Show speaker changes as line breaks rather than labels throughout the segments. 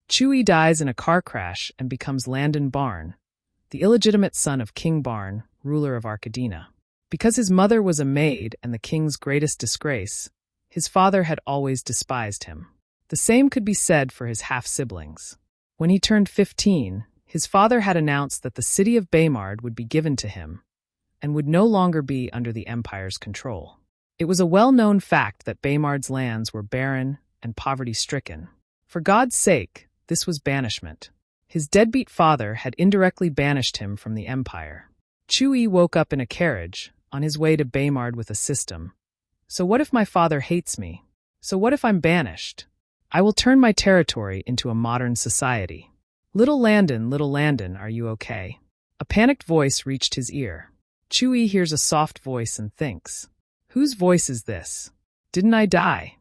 Chu Yi dies in a car crash and becomes Landon Barn, the illegitimate son of King Barn, ruler of Arcadina. Because his mother was a maid and the king's greatest disgrace, his father had always despised him. The same could be said for his half-siblings. When he turned 15, his father had announced that the city of Baymard would be given to him and would no longer be under the empire's control. It was a well-known fact that Baymard's lands were barren and poverty-stricken. For God's sake, this was banishment. His deadbeat father had indirectly banished him from the empire. Chu Yi woke up in a carriage, on his way to Baymard with a system. So what if my father hates me? So what if I'm banished? I will turn my territory into a modern society. Little Landon, are you okay? A panicked voice reached his ear. Chu Yi hears a soft voice and thinks, whose voice is this? Didn't I die?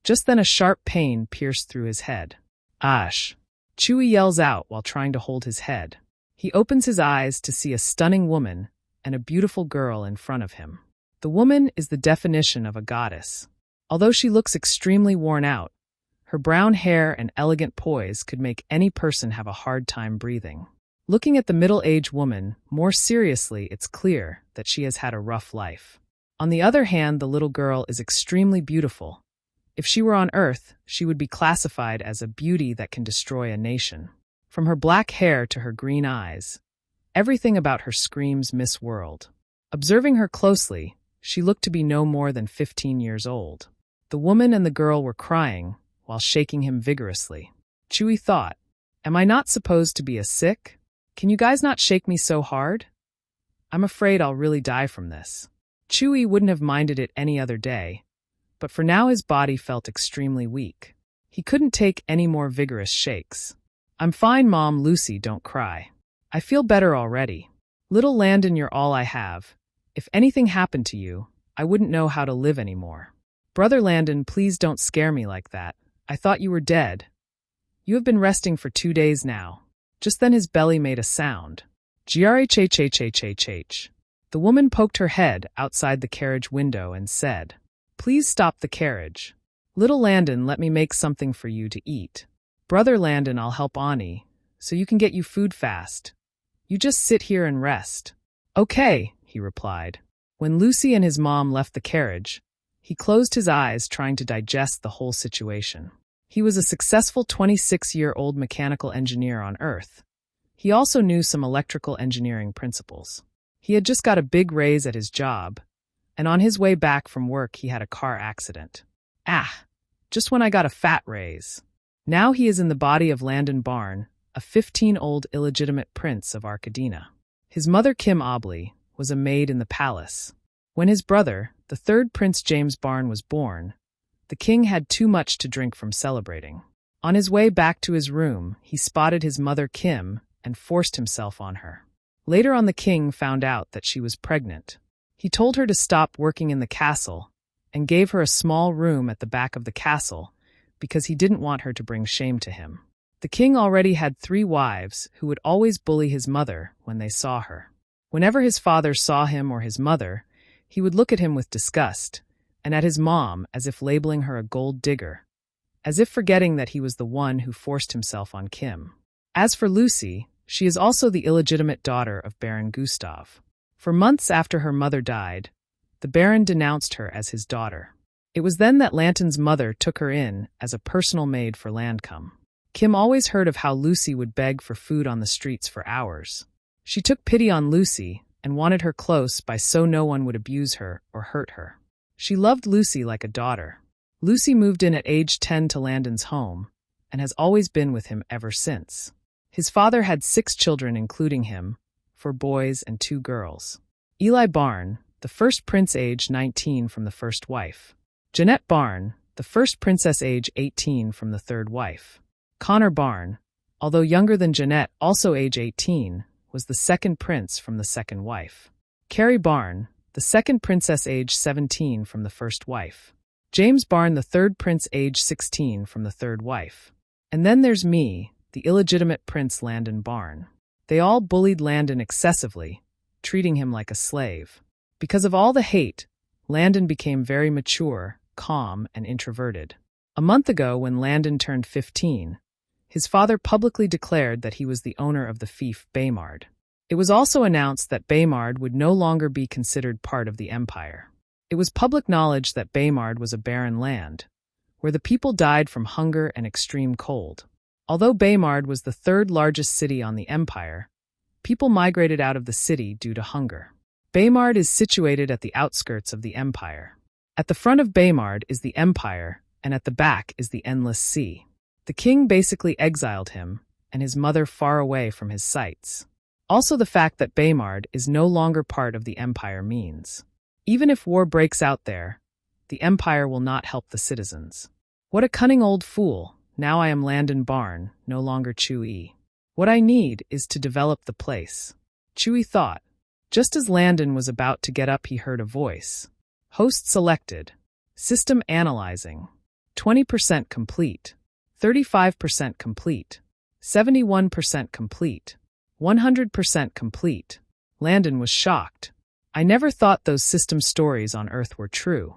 Just then a sharp pain pierced through his head. Ash! Chu Yi yells out while trying to hold his head. He opens his eyes to see a stunning woman and a beautiful girl in front of him. The woman is the definition of a goddess. Although she looks extremely worn out, her brown hair and elegant poise could make any person have a hard time breathing. Looking at the middle-aged woman, more seriously, it's clear that she has had a rough life. On the other hand, the little girl is extremely beautiful. If she were on Earth, she would be classified as a beauty that can destroy a nation. From her black hair to her green eyes, everything about her screams Miss World. Observing her closely, she looked to be no more than 15 years old. The woman and the girl were crying while shaking him vigorously. Chu Yi thought, am I not supposed to be a sick? Can you guys not shake me so hard? I'm afraid I'll really die from this. Chu Yi wouldn't have minded it any other day, but for now his body felt extremely weak. He couldn't take any more vigorous shakes. I'm fine, Mom, Lucy, don't cry. I feel better already. Little Landon, you're all I have. If anything happened to you, I wouldn't know how to live anymore. Brother Landon, please don't scare me like that. I thought you were dead. You have been resting for 2 days now. Just then his belly made a sound. Grhhhhhh. The woman poked her head outside the carriage window and said, please stop the carriage. Little Landon, let me make something for you to eat. Brother Landon, I'll help Ani, so you can get you food fast. You just sit here and rest. Okay, he replied. When Lucy and his mom left the carriage, he closed his eyes trying to digest the whole situation. He was a successful 26-year-old mechanical engineer on Earth. He also knew some electrical engineering principles. He had just got a big raise at his job, and on his way back from work he had a car accident. Just when I got a fat raise. Now he is in the body of Landon Barn, a 15-year-old illegitimate prince of Arcadina. His mother Kim Obley was a maid in the palace. When his brother, the third Prince James Barn, was born, the king had too much to drink from celebrating. On his way back to his room, he spotted his mother Kim and forced himself on her. Later on, the king found out that she was pregnant. He told her to stop working in the castle and gave her a small room at the back of the castle because he didn't want her to bring shame to him. The king already had 3 wives who would always bully his mother when they saw her. Whenever his father saw him or his mother, he would look at him with disgust, and at his mom as if labeling her a gold digger, as if forgetting that he was the one who forced himself on Kim. As for Lucy, she is also the illegitimate daughter of Baron Gustav. For months after her mother died, the Baron denounced her as his daughter. It was then that Landon's mother took her in as a personal maid for Landcom. Kim always heard of how Lucy would beg for food on the streets for hours. She took pity on Lucy and wanted her close by so no one would abuse her or hurt her. She loved Lucy like a daughter. Lucy moved in at age 10 to Landon's home and has always been with him ever since. His father had 6 children including him, 4 boys and 2 girls. Eli Barn, the first prince age 19 from the first wife. Jeanette Barn, the first princess age 18 from the third wife. Connor Barn, although younger than Jeanette, also age 18, was the second prince from the second wife. Carrie Barn, the second princess age 17 from the first wife. James Barn, the third prince age 16 from the third wife. And then there's me, the illegitimate Prince Landon Barn. They all bullied Landon excessively, treating him like a slave. Because of all the hate, Landon became very mature, calm, and introverted. A month ago, when Landon turned 15, His father publicly declared that he was the owner of the fief Baymard. It was also announced that Baymard would no longer be considered part of the empire. It was public knowledge that Baymard was a barren land, where the people died from hunger and extreme cold. Although Baymard was the third largest city on the empire, people migrated out of the city due to hunger. Baymard is situated at the outskirts of the empire. At the front of Baymard is the empire, and at the back is the endless sea. The king basically exiled him, and his mother far away from his sights. Also, the fact that Baymard is no longer part of the empire means, even if war breaks out there, the empire will not help the citizens. What a cunning old fool! Now I am Landon Barn, no longer Chu Yi. What I need is to develop the place. Chu Yi thought. Just as Landon was about to get up, he heard a voice. Host selected. System analyzing. 20% complete. 35% complete. 71% complete. 100% complete. Landon was shocked. I never thought those system stories on Earth were true.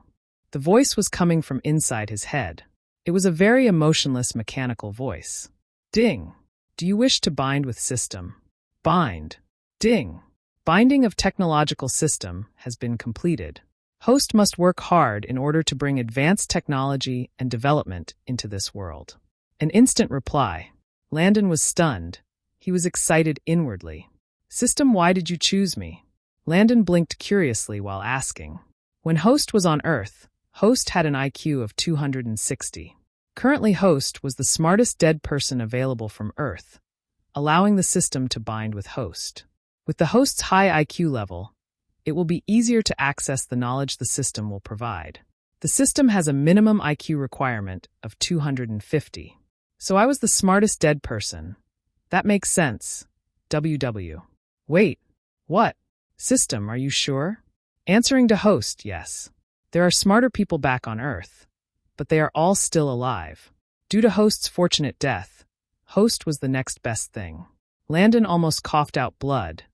The voice was coming from inside his head. It was a very emotionless mechanical voice. Ding. Do you wish to bind with system? Bind. Ding. Binding of technological system has been completed. Host must work hard in order to bring advanced technology and development into this world. An instant reply. Landon was stunned. He was excited inwardly. System, why did you choose me? Landon blinked curiously while asking. When Host was on Earth, Host had an IQ of 260. Currently, Host was the smartest dead person available from Earth, allowing the system to bind with Host. With the Host's high IQ level, it will be easier to access the knowledge the system will provide. The system has a minimum IQ requirement of 250. So I was the smartest dead person. That makes sense. WW. Wait. What? System, are you sure? Answering to Host, yes. There are smarter people back on Earth, but they are all still alive. Due to Host's fortunate death, Host was the next best thing. Landon almost coughed out blood.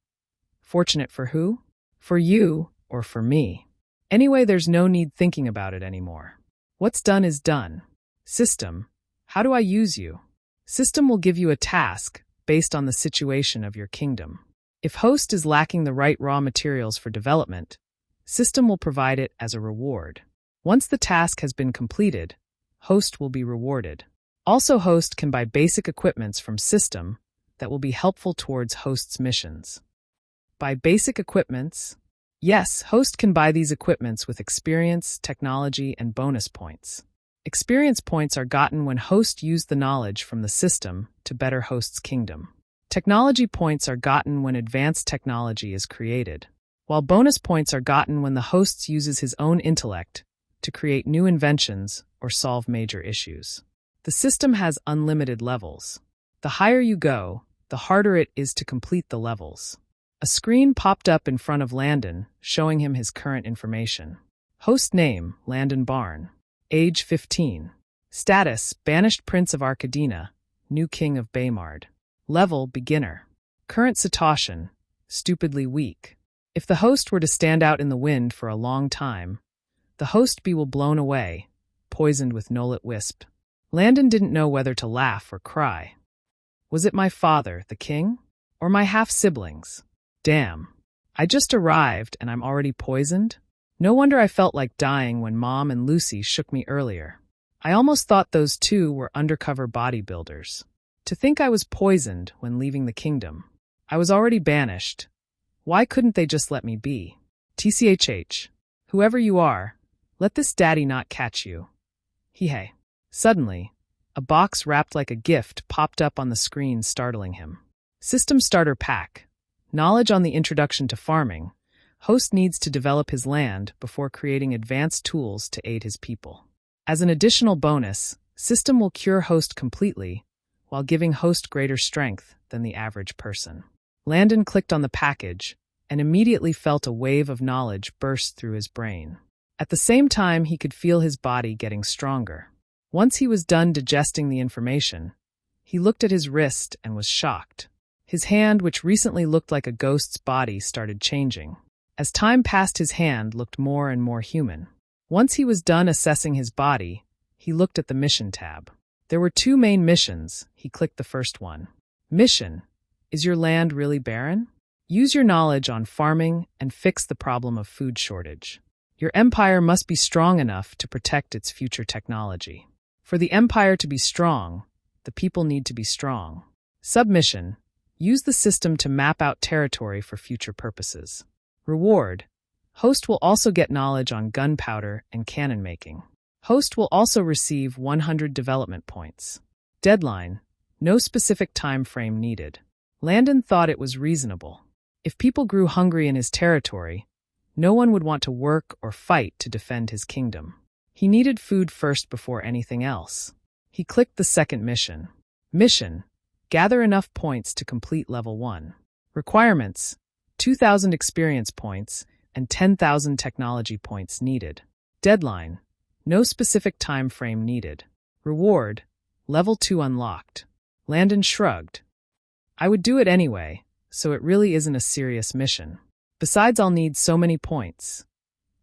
Fortunate for who? For you or for me. Anyway, there's no need thinking about it anymore. What's done is done. System, how do I use you? System will give you a task based on the situation of your kingdom. If Host is lacking the right raw materials for development, System will provide it as a reward. Once the task has been completed, Host will be rewarded. Also, Host can buy basic equipments from System that will be helpful towards Host's missions. Buy basic equipments? Yes, Host can buy these equipments with experience, technology, and bonus points. Experience points are gotten when Host used the knowledge from the system to better Host's kingdom. Technology points are gotten when advanced technology is created, while bonus points are gotten when the Host uses his own intellect to create new inventions or solve major issues. The system has unlimited levels. The higher you go, the harder it is to complete the levels. A screen popped up in front of Landon, showing him his current information. Host name, Landon Barn. Age 15. Status, banished Prince of Arcadina, new King of Baymard. Level, beginner. Current situation, stupidly weak. If the Host were to stand out in the wind for a long time, the Host bee will blown away, poisoned with Nolet Wisp. Landon didn't know whether to laugh or cry. Was it my father, the king? Or my half-siblings? Damn. I just arrived and I'm already poisoned? No wonder I felt like dying when Mom and Lucy shook me earlier. I almost thought those two were undercover bodybuilders. To think I was poisoned when leaving the kingdom. I was already banished. Why couldn't they just let me be? TCHH. Whoever you are, let this daddy not catch you. Hey. Suddenly, a box wrapped like a gift popped up on the screen, startling him. System Starter Pack. Knowledge on the Introduction to Farming. Host needs to develop his land before creating advanced tools to aid his people. As an additional bonus, System will cure Host completely, while giving Host greater strength than the average person. Landon clicked on the package and immediately felt a wave of knowledge burst through his brain. At the same time, he could feel his body getting stronger. Once he was done digesting the information, he looked at his wrist and was shocked. His hand, which recently looked like a ghost's body, started changing. As time passed, his hand looked more and more human. Once he was done assessing his body, he looked at the mission tab. There were two main missions. He clicked the first one. Mission: is your land really barren? Use your knowledge on farming and fix the problem of food shortage. Your empire must be strong enough to protect its future technology. For the empire to be strong, the people need to be strong. Submission: use the system to map out territory for future purposes. Reward: host will also get knowledge on gunpowder and cannon making. Host will also receive 100 development points. Deadline: no specific time frame needed. Landon thought it was reasonable. If people grew hungry in his territory, no one would want to work or fight to defend his kingdom. He needed food first before anything else. He clicked the second mission. Mission: gather enough points to complete level 1. Requirements: 2,000 experience points and 10,000 technology points needed. Deadline: no specific time frame needed. Reward: level 2 unlocked. Landon shrugged. I would do it anyway, so it really isn't a serious mission. Besides, I'll need so many points.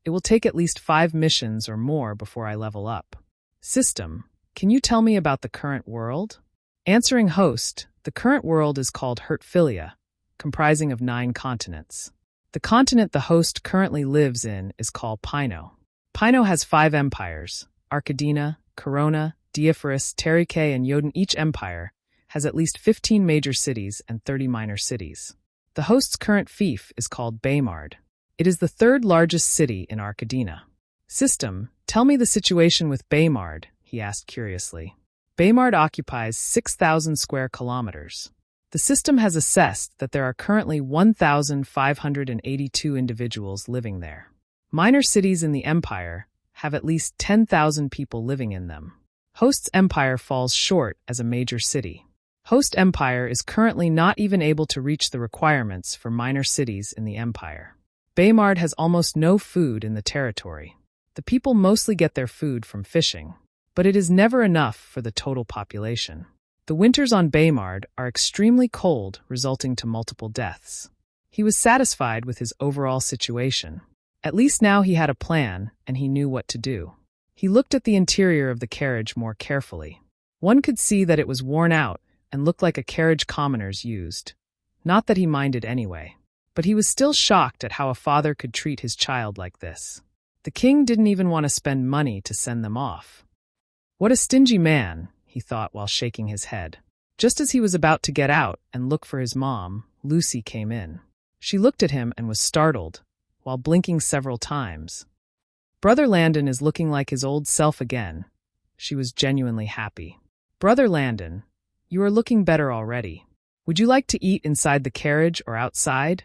It will take at least 5 missions or more before I level up. System: can you tell me about the current world? Answering host: the current world is called Hertphilia, comprising of 9 continents. The continent the host currently lives in is called Pino. Pino has 5 empires: Arcadina, Corona, Diaphorus, Terrike, and Yoden. Each empire has at least 15 major cities and 30 minor cities. The host's current fief is called Baymard. It is the 3rd largest city in Arcadina. System: tell me the situation with Baymard, he asked curiously. Baymard occupies 6,000 square kilometers. The system has assessed that there are currently 1,582 individuals living there. Minor cities in the empire have at least 10,000 people living in them. Host's empire falls short as a major city. Host empire is currently not even able to reach the requirements for minor cities in the empire. Baymard has almost no food in the territory. The people mostly get their food from fishing, but it is never enough for the total population. The winters on Baymard are extremely cold, resulting to multiple deaths. He was satisfied with his overall situation. At least now he had a plan, and he knew what to do. He looked at the interior of the carriage more carefully. One could see that it was worn out and looked like a carriage commoners used. Not that he minded anyway. But he was still shocked at how a father could treat his child like this. The king didn't even want to spend money to send them off. What a stingy man, he thought while shaking his head. Just as he was about to get out and look for his mom, Lucy came in. She looked at him and was startled, while blinking several times. Brother Landon is looking like his old self again. She was genuinely happy. Brother Landon, you are looking better already. Would you like to eat inside the carriage or outside?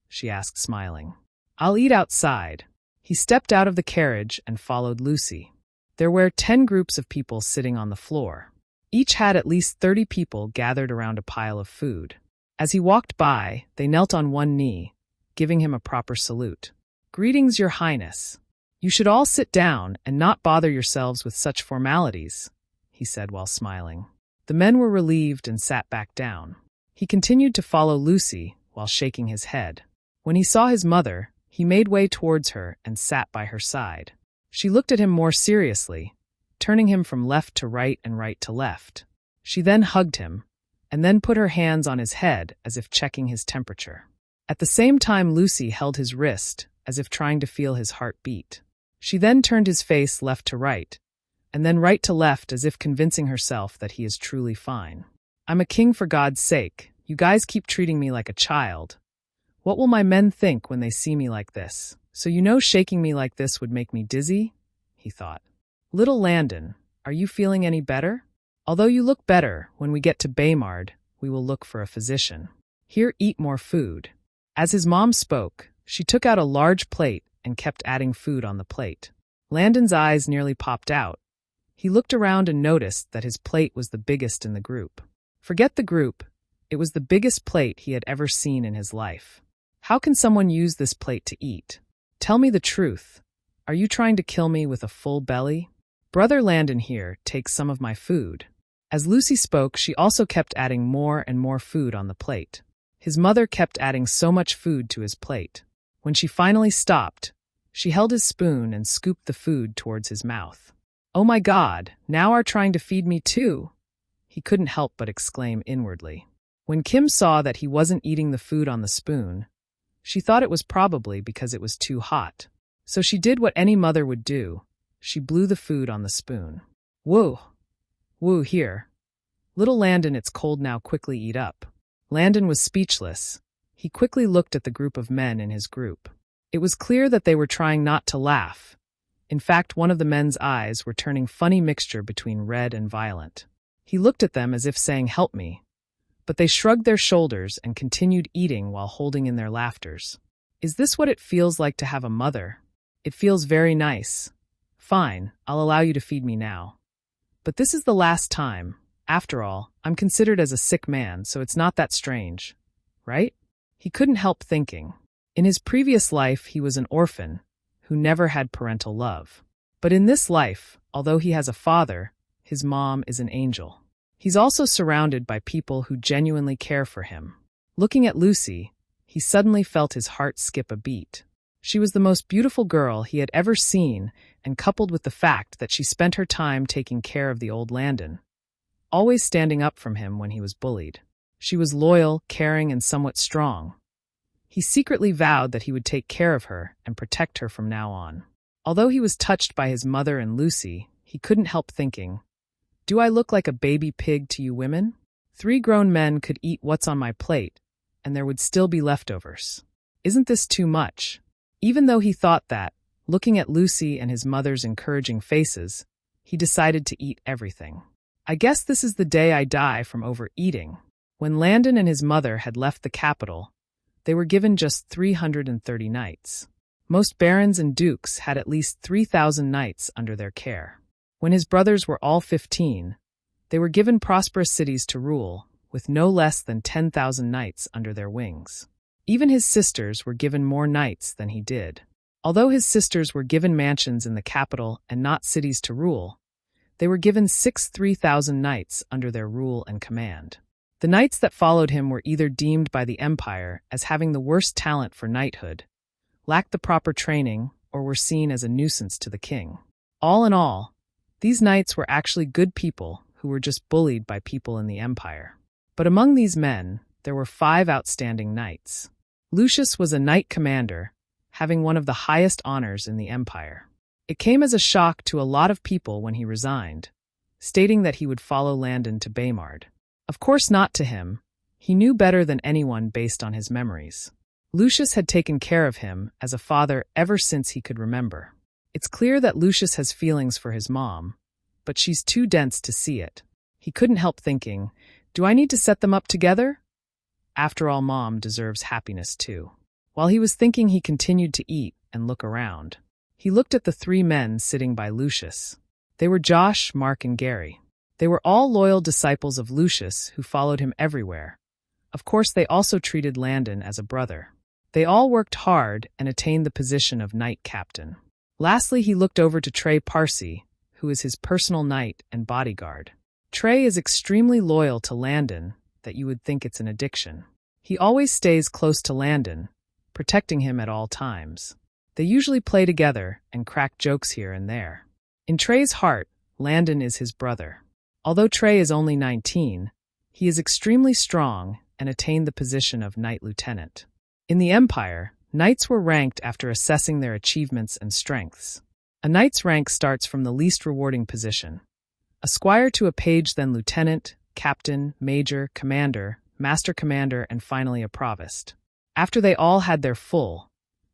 She asked, smiling. I'll eat outside. He stepped out of the carriage and followed Lucy. There were 10 groups of people sitting on the floor. Each had at least 30 people gathered around a pile of food. As he walked by, they knelt on one knee, giving him a proper salute. Greetings, Your Highness. You should all sit down and not bother yourselves with such formalities, he said while smiling. The men were relieved and sat back down. He continued to follow Lucy while shaking his head. When he saw his mother, he made way towards her and sat by her side. She looked at him more seriously, turning him from left to right and right to left. She then hugged him, and then put her hands on his head as if checking his temperature. At the same time, Lucy held his wrist, as if trying to feel his heart beat. She then turned his face left to right, and then right to left as if convincing herself that he is truly fine. I'm a king for God's sake. You guys keep treating me like a child. What will my men think when they see me like this? So you know shaking me like this would make me dizzy? He thought. Little Landon, are you feeling any better? Although you look better, when we get to Baymard, we will look for a physician. Here, eat more food. As his mom spoke, she took out a large plate and kept adding food on the plate. Landon's eyes nearly popped out. He looked around and noticed that his plate was the biggest in the group. Forget the group. It was the biggest plate he had ever seen in his life. How can someone use this plate to eat? Tell me the truth. Are you trying to kill me with a full belly? Brother Landon here takes some of my food. As Lucy spoke, she also kept adding more and more food on the plate. His mother kept adding so much food to his plate. When she finally stopped, she held his spoon and scooped the food towards his mouth. "Oh my God, now are trying to feed me too!" He couldn't help but exclaim inwardly. When Kim saw that he wasn't eating the food on the spoon, she thought it was probably because it was too hot. So she did what any mother would do. She blew the food on the spoon. "Whoa! Woo, here. Little Landon, it's cold now, quickly eat up." Landon was speechless. He quickly looked at the group of men in his group. It was clear that they were trying not to laugh. In fact, one of the men's eyes were turning funny mixture between red and violent. He looked at them as if saying, "Help me." But they shrugged their shoulders and continued eating while holding in their laughters. "Is this what it feels like to have a mother? It feels very nice. Fine, I'll allow you to feed me now. But this is the last time. After all, I'm considered as a sick man, so it's not that strange. Right?" He couldn't help thinking. In his previous life, he was an orphan who never had parental love. But in this life, although he has a father, his mom is an angel. He's also surrounded by people who genuinely care for him. Looking at Lucy, he suddenly felt his heart skip a beat. She was the most beautiful girl he had ever seen, and coupled with the fact that she spent her time taking care of the old Landon, always standing up from him when he was bullied. She was loyal, caring, and somewhat strong. He secretly vowed that he would take care of her and protect her from now on. Although he was touched by his mother and Lucy, he couldn't help thinking, "Do I look like a baby pig to you women? 3 grown men could eat what's on my plate, and there would still be leftovers. Isn't this too much?" Even though he thought that, looking at Lucy and his mother's encouraging faces, he decided to eat everything. "I guess this is the day I die from overeating." When Landon and his mother had left the capital, they were given just 330 knights. Most barons and dukes had at least 3,000 knights under their care. When his brothers were all 15, they were given prosperous cities to rule, with no less than 10,000 knights under their wings. Even his sisters were given more knights than he did. Although his sisters were given mansions in the capital and not cities to rule, they were given 3,000 knights under their rule and command. The knights that followed him were either deemed by the empire as having the worst talent for knighthood, lacked the proper training, or were seen as a nuisance to the king. All in all, these knights were actually good people who were just bullied by people in the empire. But among these men, there were 5 outstanding knights. Lucius was a knight commander, having one of the highest honors in the empire. It came as a shock to a lot of people when he resigned, stating that he would follow Landon to Baymard. Of course not to him. He knew better than anyone based on his memories. Lucius had taken care of him as a father ever since he could remember. It's clear that Lucius has feelings for his mom, but she's too dense to see it. He couldn't help thinking, "Do I need to set them up together?" After all, Mom deserves happiness too. While he was thinking, he continued to eat and look around. He looked at the 3 men sitting by Lucius. They were Josh, Mark, and Gary. They were all loyal disciples of Lucius who followed him everywhere. Of course, they also treated Landon as a brother. They all worked hard and attained the position of knight captain. Lastly, he looked over to Trey Parsi, who is his personal knight and bodyguard. Trey is extremely loyal to Landon, that you would think it's an addiction. He always stays close to Landon, protecting him at all times. They usually play together and crack jokes here and there. In Trey's heart, Landon is his brother. Although Trey is only 19, he is extremely strong and attained the position of knight lieutenant. In the Empire, knights were ranked after assessing their achievements and strengths. A knight's rank starts from the least rewarding position. A squire to a page, then lieutenant, captain, major, commander, master commander, and finally a provost. After they all had their full,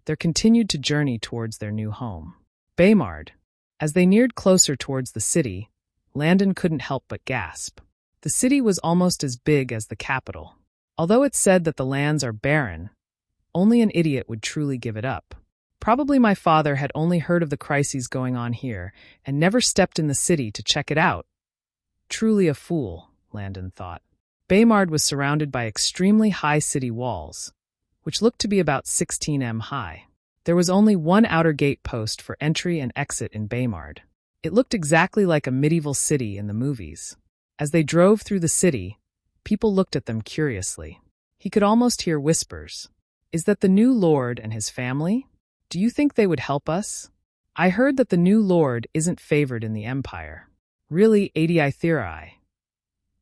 they continued to journey towards their new home, Baymard. As they neared closer towards the city, Landon couldn't help but gasp. The city was almost as big as the capital. Although it's said that the lands are barren, only an idiot would truly give it up. Probably my father had only heard of the crises going on here and never stepped in the city to check it out. Truly a fool, Landon thought. Baymard was surrounded by extremely high city walls, which looked to be about 16 m high. There was only one outer gate post for entry and exit in Baymard. It looked exactly like a medieval city in the movies. As they drove through the city, people looked at them curiously. He could almost hear whispers. Is that the new lord and his family? Do you think they would help us? I heard that the new lord isn't favored in the empire. Really, Adii Therai.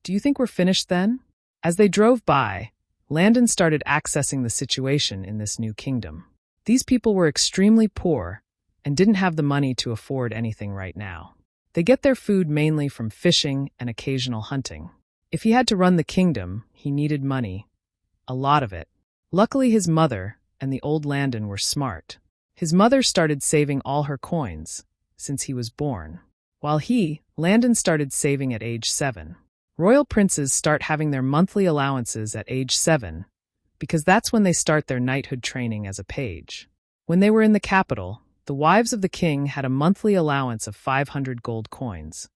Do you think we're finished then? As they drove by, Landon started accessing the situation in this new kingdom. These people were extremely poor and didn't have the money to afford anything right now. They get their food mainly from fishing and occasional hunting. If he had to run the kingdom, he needed money. A lot of it. Luckily, his mother and the old Landon were smart. His mother started saving all her coins since he was born, while Landon, started saving at age 7. Royal princes start having their monthly allowances at age 7 because that's when they start their knighthood training as a page. When they were in the capital, the wives of the king had a monthly allowance of 500 gold coins,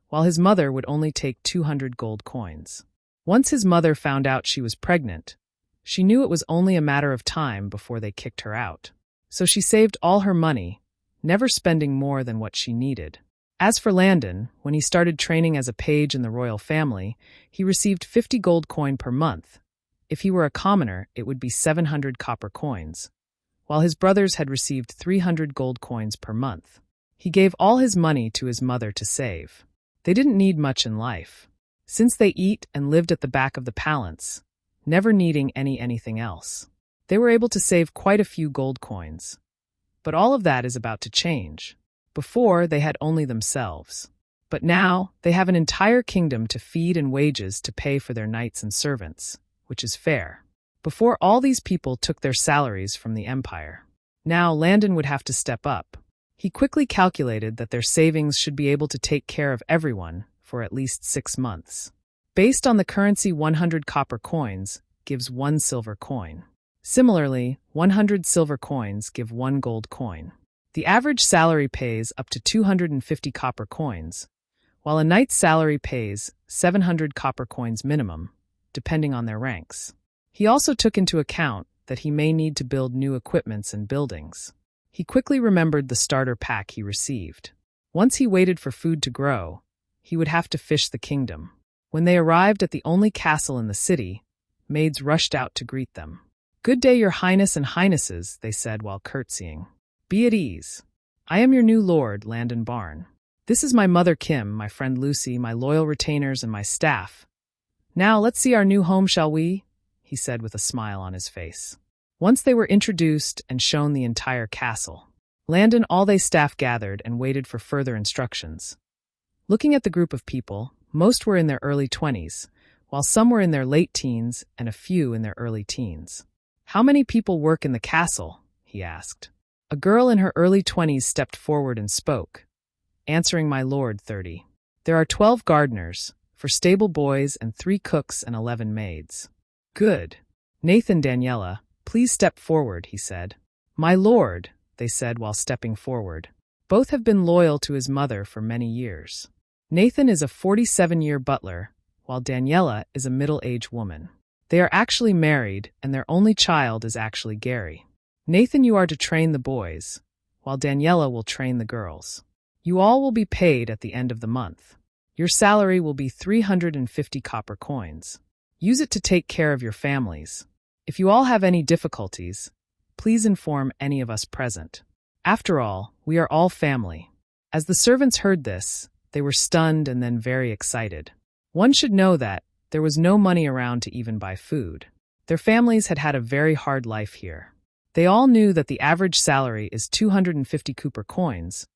while his mother would only take 200 gold coins. Once his mother found out she was pregnant, she knew it was only a matter of time before they kicked her out. So she saved all her money, never spending more than what she needed. As for Landon, when he started training as a page in the royal family, he received 50 gold coin per month. If he were a commoner, it would be 700 copper coins, while his brothers had received 300 gold coins per month. He gave all his money to his mother to save. They didn't need much in life, since they eat and lived at the back of the palace, never needing anything else. They were able to save quite a few gold coins. But all of that is about to change. Before, they had only themselves. But now, they have an entire kingdom to feed and wages to pay for their knights and servants, which is fair. Before, all these people took their salaries from the empire. Now, Landon would have to step up. He quickly calculated that their savings should be able to take care of everyone for at least 6 months. Based on the currency, 100 copper coins gives 1 silver coin. Similarly, 100 silver coins give 1 gold coin. The average salary pays up to 250 copper coins, while a knight's salary pays 700 copper coins minimum, depending on their ranks. He also took into account that he may need to build new equipments and buildings. He quickly remembered the starter pack he received. Once he waited for food to grow, he would have to fish the kingdom. When they arrived at the only castle in the city, maids rushed out to greet them. "Good day, your highness and highnesses," they said while curtsying. "Be at ease. I am your new lord, Landon Barn. This is my mother Kim, my friend Lucy, my loyal retainers, and my staff. Now let's see our new home, shall we?" he said with a smile on his face. Once they were introduced and shown the entire castle, Landon all they staff gathered and waited for further instructions. Looking at the group of people, most were in their early 20s, while some were in their late teens and a few in their early teens. "How many people work in the castle?" he asked. A girl in her early 20s stepped forward and spoke, answering, "My lord, 30. There are 12 gardeners, for stable boys, and 3 cooks and 11 maids." "Good. Nathan, Daniela, please step forward," he said. "My lord," they said while stepping forward. Both have been loyal to his mother for many years. Nathan is a 47-year butler, while Daniela is a middle-aged woman. They are actually married, and their only child is actually Gary. "Nathan, you are to train the boys, while Daniela will train the girls. You all will be paid at the end of the month. Your salary will be 350 copper coins. Use it to take care of your families. If you all have any difficulties, please inform any of us present. After all, we are all family." As the servants heard this, they were stunned and then very excited. One should know that there was no money around to even buy food. Their families had had a very hard life here. They all knew that the average salary is 250 copper coins,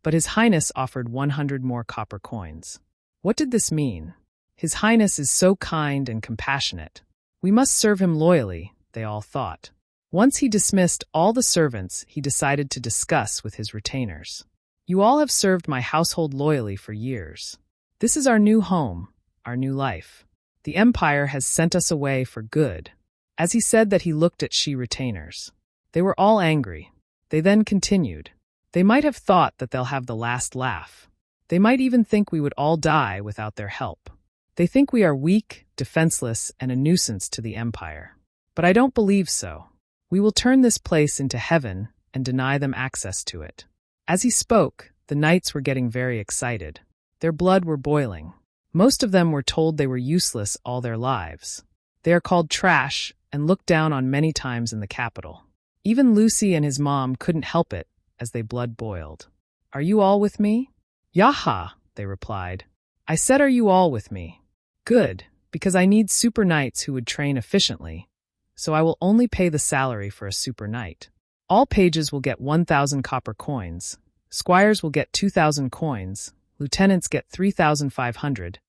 but His Highness offered 100 more copper coins. What did this mean? His Highness is so kind and compassionate. We must serve him loyally, they all thought. Once he dismissed all the servants, he decided to discuss with his retainers. "You all have served my household loyally for years. This is our new home, our new life. The Empire has sent us away for good." As he said that, he looked at she retainers. They were all angry. They then continued. "They might have thought that they'll have the last laugh. They might even think we would all die without their help. They think we are weak, defenseless, and a nuisance to the Empire. But I don't believe so. We will turn this place into heaven and deny them access to it." As he spoke, the knights were getting very excited. Their blood were boiling. Most of them were told they were useless all their lives. They are called trash and looked down on many times in the capital. Even Lucy and his mom couldn't help it, as their blood boiled. "Are you all with me?" "Yaha," they replied. "I said, are you all with me?" "Good, because I need super knights who would train efficiently, so I will only pay the salary for a super knight. All pages will get 1,000 copper coins, squires will get 2,000 coins, lieutenants get 3,500,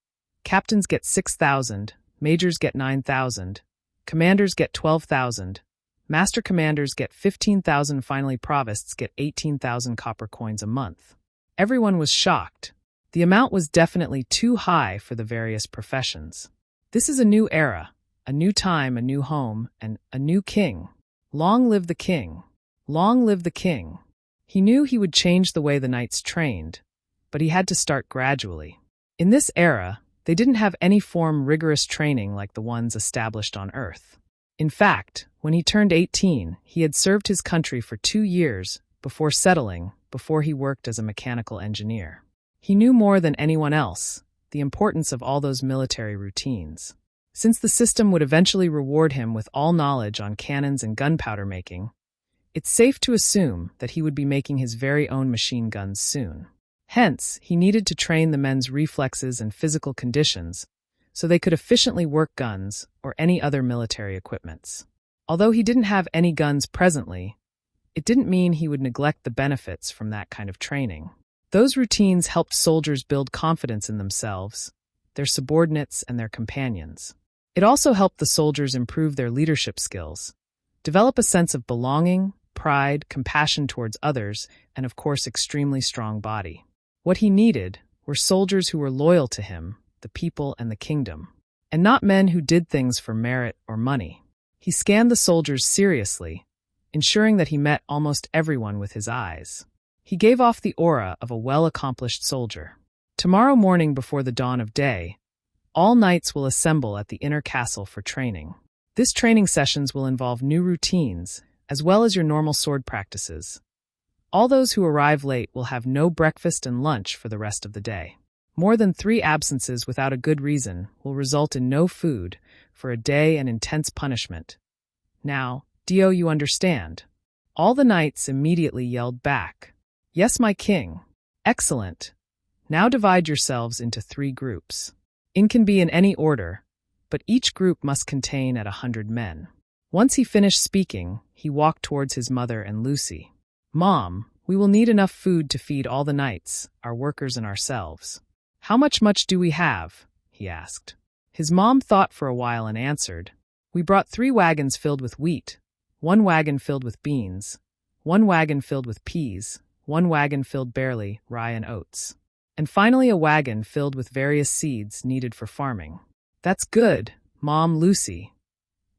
captains get 6,000, majors get 9,000, commanders get 12,000, master commanders get 15,000, finally provosts get 18,000 copper coins a month." Everyone was shocked. The amount was definitely too high for the various professions. This is a new era, a new time, a new home, and a new king. Long live the king! Long live the king! He knew he would change the way the knights trained, but he had to start gradually. In this era, they didn't have any form rigorous training like the ones established on Earth. In fact, when he turned 18, he had served his country for 2 years before settling, before he worked as a mechanical engineer. He knew more than anyone else the importance of all those military routines. Since the system would eventually reward him with all knowledge on cannons and gunpowder making, it's safe to assume that he would be making his very own machine guns soon. Hence, he needed to train the men's reflexes and physical conditions so they could efficiently work guns or any other military equipments. Although he didn't have any guns presently, it didn't mean he would neglect the benefits from that kind of training. Those routines helped soldiers build confidence in themselves, their subordinates, and their companions. It also helped the soldiers improve their leadership skills, develop a sense of belonging, pride, compassion towards others, and of course extremely strong body. What he needed were soldiers who were loyal to him, the people, and the kingdom, and not men who did things for merit or money. He scanned the soldiers seriously, ensuring that he met almost everyone with his eyes. He gave off the aura of a well-accomplished soldier. Tomorrow morning before the dawn of day, all knights will assemble at the inner castle for training. This training sessions will involve new routines, as well as your normal sword practices. All those who arrive late will have no breakfast and lunch for the rest of the day. More than 3 absences without a good reason will result in no food for a day and intense punishment. Now, Dio, you understand? All the knights immediately yelled back, "Yes, my king." "Excellent. Now divide yourselves into 3 groups. It can be in any order, but each group must contain at 100 men." Once he finished speaking, he walked towards his mother and Lucy. "Mom, we will need enough food to feed all the knights, our workers, and ourselves." "How much do we have?" he asked. His mom thought for a while and answered, "We brought 3 wagons filled with wheat, 1 wagon filled with beans, 1 wagon filled with peas, 1 wagon filled barley, rye, and oats, and finally a wagon filled with various seeds needed for farming." "That's good, Mom, Lucy.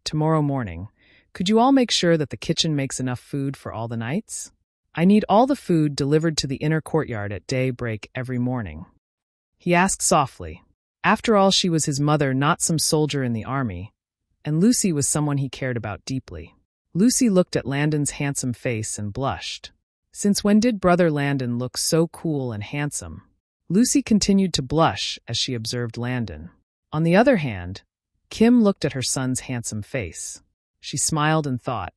Tomorrow morning, could you all make sure that the kitchen makes enough food for all the knights? I need all the food delivered to the inner courtyard at daybreak every morning." He asked softly. After all, she was his mother, not some soldier in the army, and Lucy was someone he cared about deeply. Lucy looked at Landon's handsome face and blushed. Since when did brother Landon look so cool and handsome? Lucy continued to blush as she observed Landon. On the other hand, Kim looked at her son's handsome face. She smiled and thought,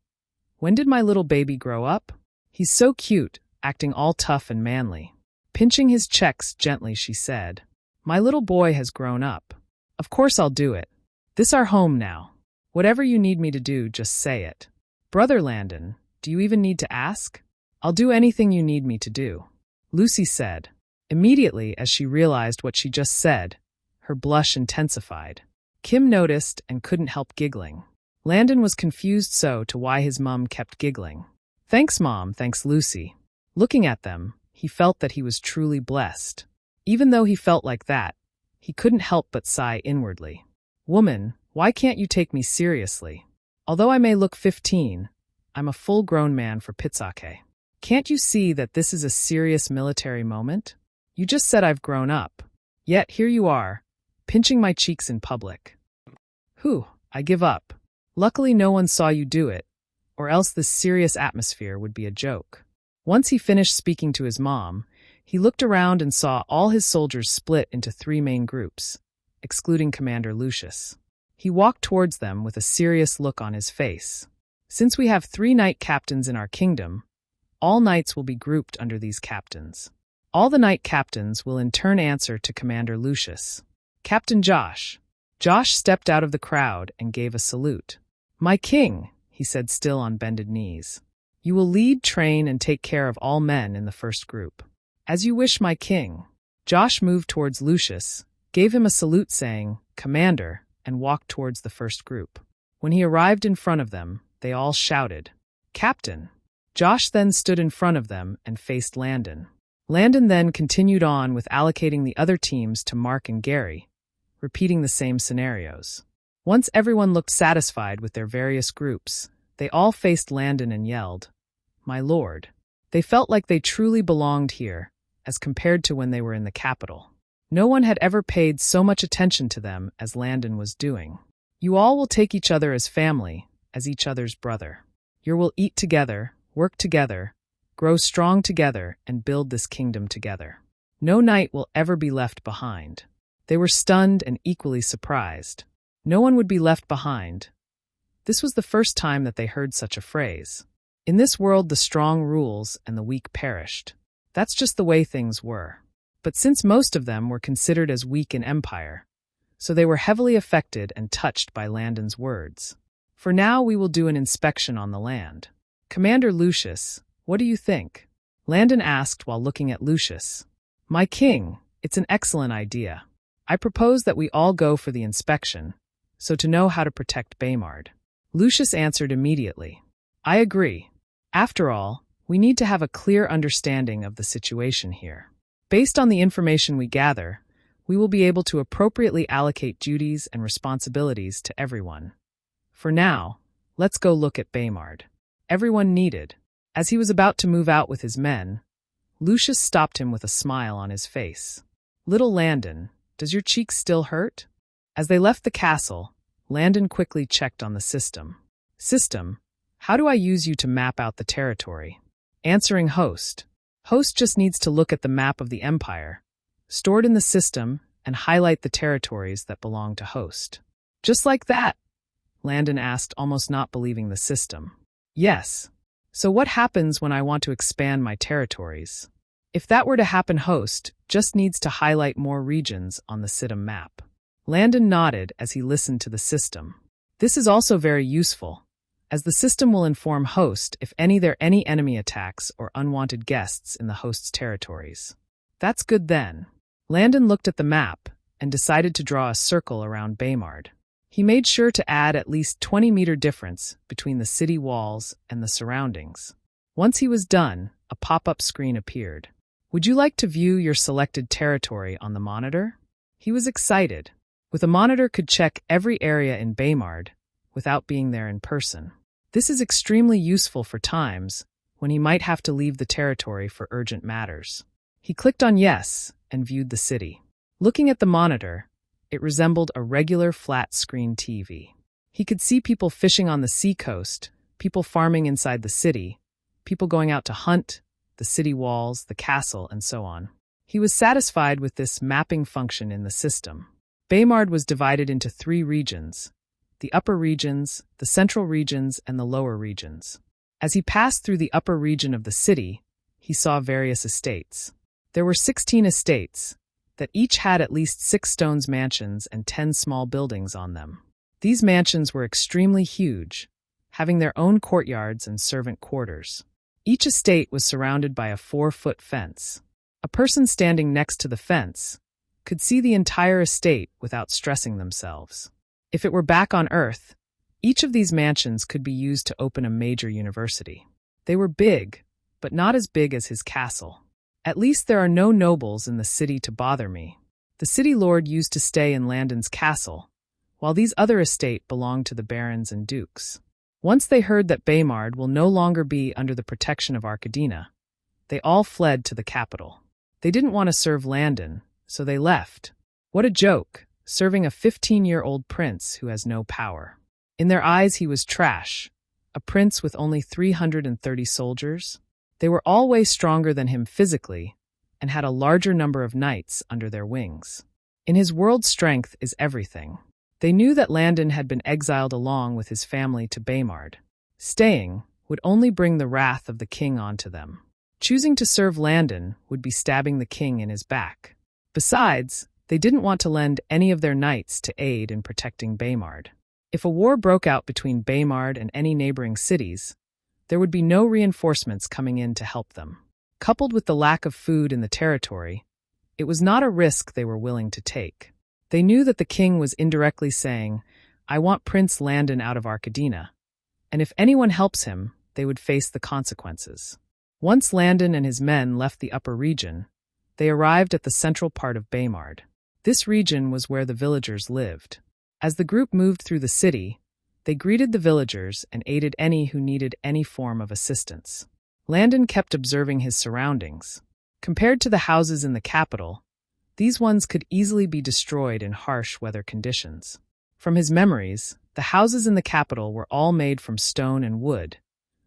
"When did my little baby grow up? He's so cute, acting all tough and manly." Pinching his checks gently, she said, "My little boy has grown up. Of course I'll do it. This our home now. Whatever you need me to do, just say it." "Brother Landon, do you even need to ask? I'll do anything you need me to do," Lucy said. Immediately, as she realized what she just said, her blush intensified. Kim noticed and couldn't help giggling. Landon was confused to why his mom kept giggling. "Thanks, Mom, thanks, Lucy." Looking at them, he felt that he was truly blessed. Even though he felt like that, he couldn't help but sigh inwardly. "Woman, why can't you take me seriously? Although I may look 15, I'm a full-grown man for Pitsake. Can't you see that this is a serious military moment? You just said I've grown up. Yet here you are, pinching my cheeks in public. Whew, I give up. Luckily no one saw you do it, or else this serious atmosphere would be a joke." Once he finished speaking to his mom, he looked around and saw all his soldiers split into 3 main groups, excluding Commander Lucius. He walked towards them with a serious look on his face. "Since we have 3 knight captains in our kingdom, All knights will be grouped under these captains. All the knight captains will in turn answer to Commander Lucius. Captain Josh. Josh stepped out of the crowd and gave a salute. "My king," he said, still on bended knees. "You will lead, train, and take care of all men in the first group." "As you wish, my king." Josh moved towards Lucius, gave him a salute saying, "Commander," and walked towards the first group. When he arrived in front of them, they all shouted, "Captain." Josh then stood in front of them and faced Landon. Landon then continued on with allocating the other teams to Mark and Gary, repeating the same scenarios. Once everyone looked satisfied with their various groups, they all faced Landon and yelled, "My lord." They felt like they truly belonged here, as compared to when they were in the capital. No one had ever paid so much attention to them as Landon was doing. "You all will take each other as family, as each other's brother. You will eat together, work together, grow strong together, and build this kingdom together. No knight will ever be left behind." They were stunned and equally surprised. No one would be left behind. This was the first time that they heard such a phrase. In this world, the strong rules and the weak perished. That's just the way things were. But since most of them were considered as weak in empire, so they were heavily affected and touched by Landon's words. "For now we will do an inspection on the land. Commander Lucius, what do you think?" Landon asked while looking at Lucius. "My king, it's an excellent idea. I propose that we all go for the inspection, so to know how to protect Baymard." Lucius answered immediately, "I agree. After all, we need to have a clear understanding of the situation here. Based on the information we gather, we will be able to appropriately allocate duties and responsibilities to everyone. For now, let's go look at Baymard." Everyone needed. As he was about to move out with his men, Lucius stopped him with a smile on his face. "Little Landon, does your cheeks still hurt?" As they left the castle, Landon quickly checked on the system. "System, how do I use you to map out the territory?" Answering host. Host just needs to look at the map of the empire, stored in the system, and highlight the territories that belong to host. "Just like that?" Landon asked, almost not believing the system. "Yes. So what happens when I want to expand my territories?" "If that were to happen, host just needs to highlight more regions on the system map." Landon nodded as he listened to the system. This is also very useful, as the system will inform host if there are any enemy attacks or unwanted guests in the host's territories. "That's good then." Landon looked at the map and decided to draw a circle around Baymard. He made sure to add at least 20-meter difference between the city walls and the surroundings. Once he was done, a pop-up screen appeared. "Would you like to view your selected territory on the monitor?" He was excited. With a monitor could check every area in Baymard without being there in person. This is extremely useful for times when he might have to leave the territory for urgent matters. He clicked on yes and viewed the city. Looking at the monitor, it resembled a regular flat-screen TV. He could see people fishing on the seacoast, people farming inside the city, people going out to hunt, the city walls, the castle, and so on. He was satisfied with this mapping function in the system. Baymard was divided into 3 regions: the upper regions, the central regions, and the lower regions. As he passed through the upper region of the city, he saw various estates. There were 16 estates, that each had at least 6 stone mansions and 10 small buildings on them. These mansions were extremely huge, having their own courtyards and servant quarters. Each estate was surrounded by a 4-foot fence. A person standing next to the fence could see the entire estate without stressing themselves. If it were back on Earth, each of these mansions could be used to open a major university. They were big, but not as big as his castle. "At least there are no nobles in the city to bother me." The city lord used to stay in Landon's castle, while these other estates belonged to the barons and dukes. Once they heard that Baymard will no longer be under the protection of Arcadina, they all fled to the capital. They didn't want to serve Landon, so they left. What a joke, serving a 15-year-old prince who has no power. In their eyes he was trash, a prince with only 330 soldiers. They were all way stronger than him physically, and had a larger number of knights under their wings. In his world, strength is everything. They knew that Landon had been exiled along with his family to Baymard. Staying would only bring the wrath of the king onto them. Choosing to serve Landon would be stabbing the king in his back. Besides, they didn't want to lend any of their knights to aid in protecting Baymard. If a war broke out between Baymard and any neighboring cities, there would be no reinforcements coming in to help them. Coupled with the lack of food in the territory, it was not a risk they were willing to take. They knew that the king was indirectly saying, "I want Prince Landon out of Arcadina," and if anyone helps him, they would face the consequences. Once Landon and his men left the upper region, they arrived at the central part of Baymard. This region was where the villagers lived. As the group moved through the city, they greeted the villagers and aided any who needed any form of assistance. Landon kept observing his surroundings. Compared to the houses in the capital, these ones could easily be destroyed in harsh weather conditions. From his memories, the houses in the capital were all made from stone and wood,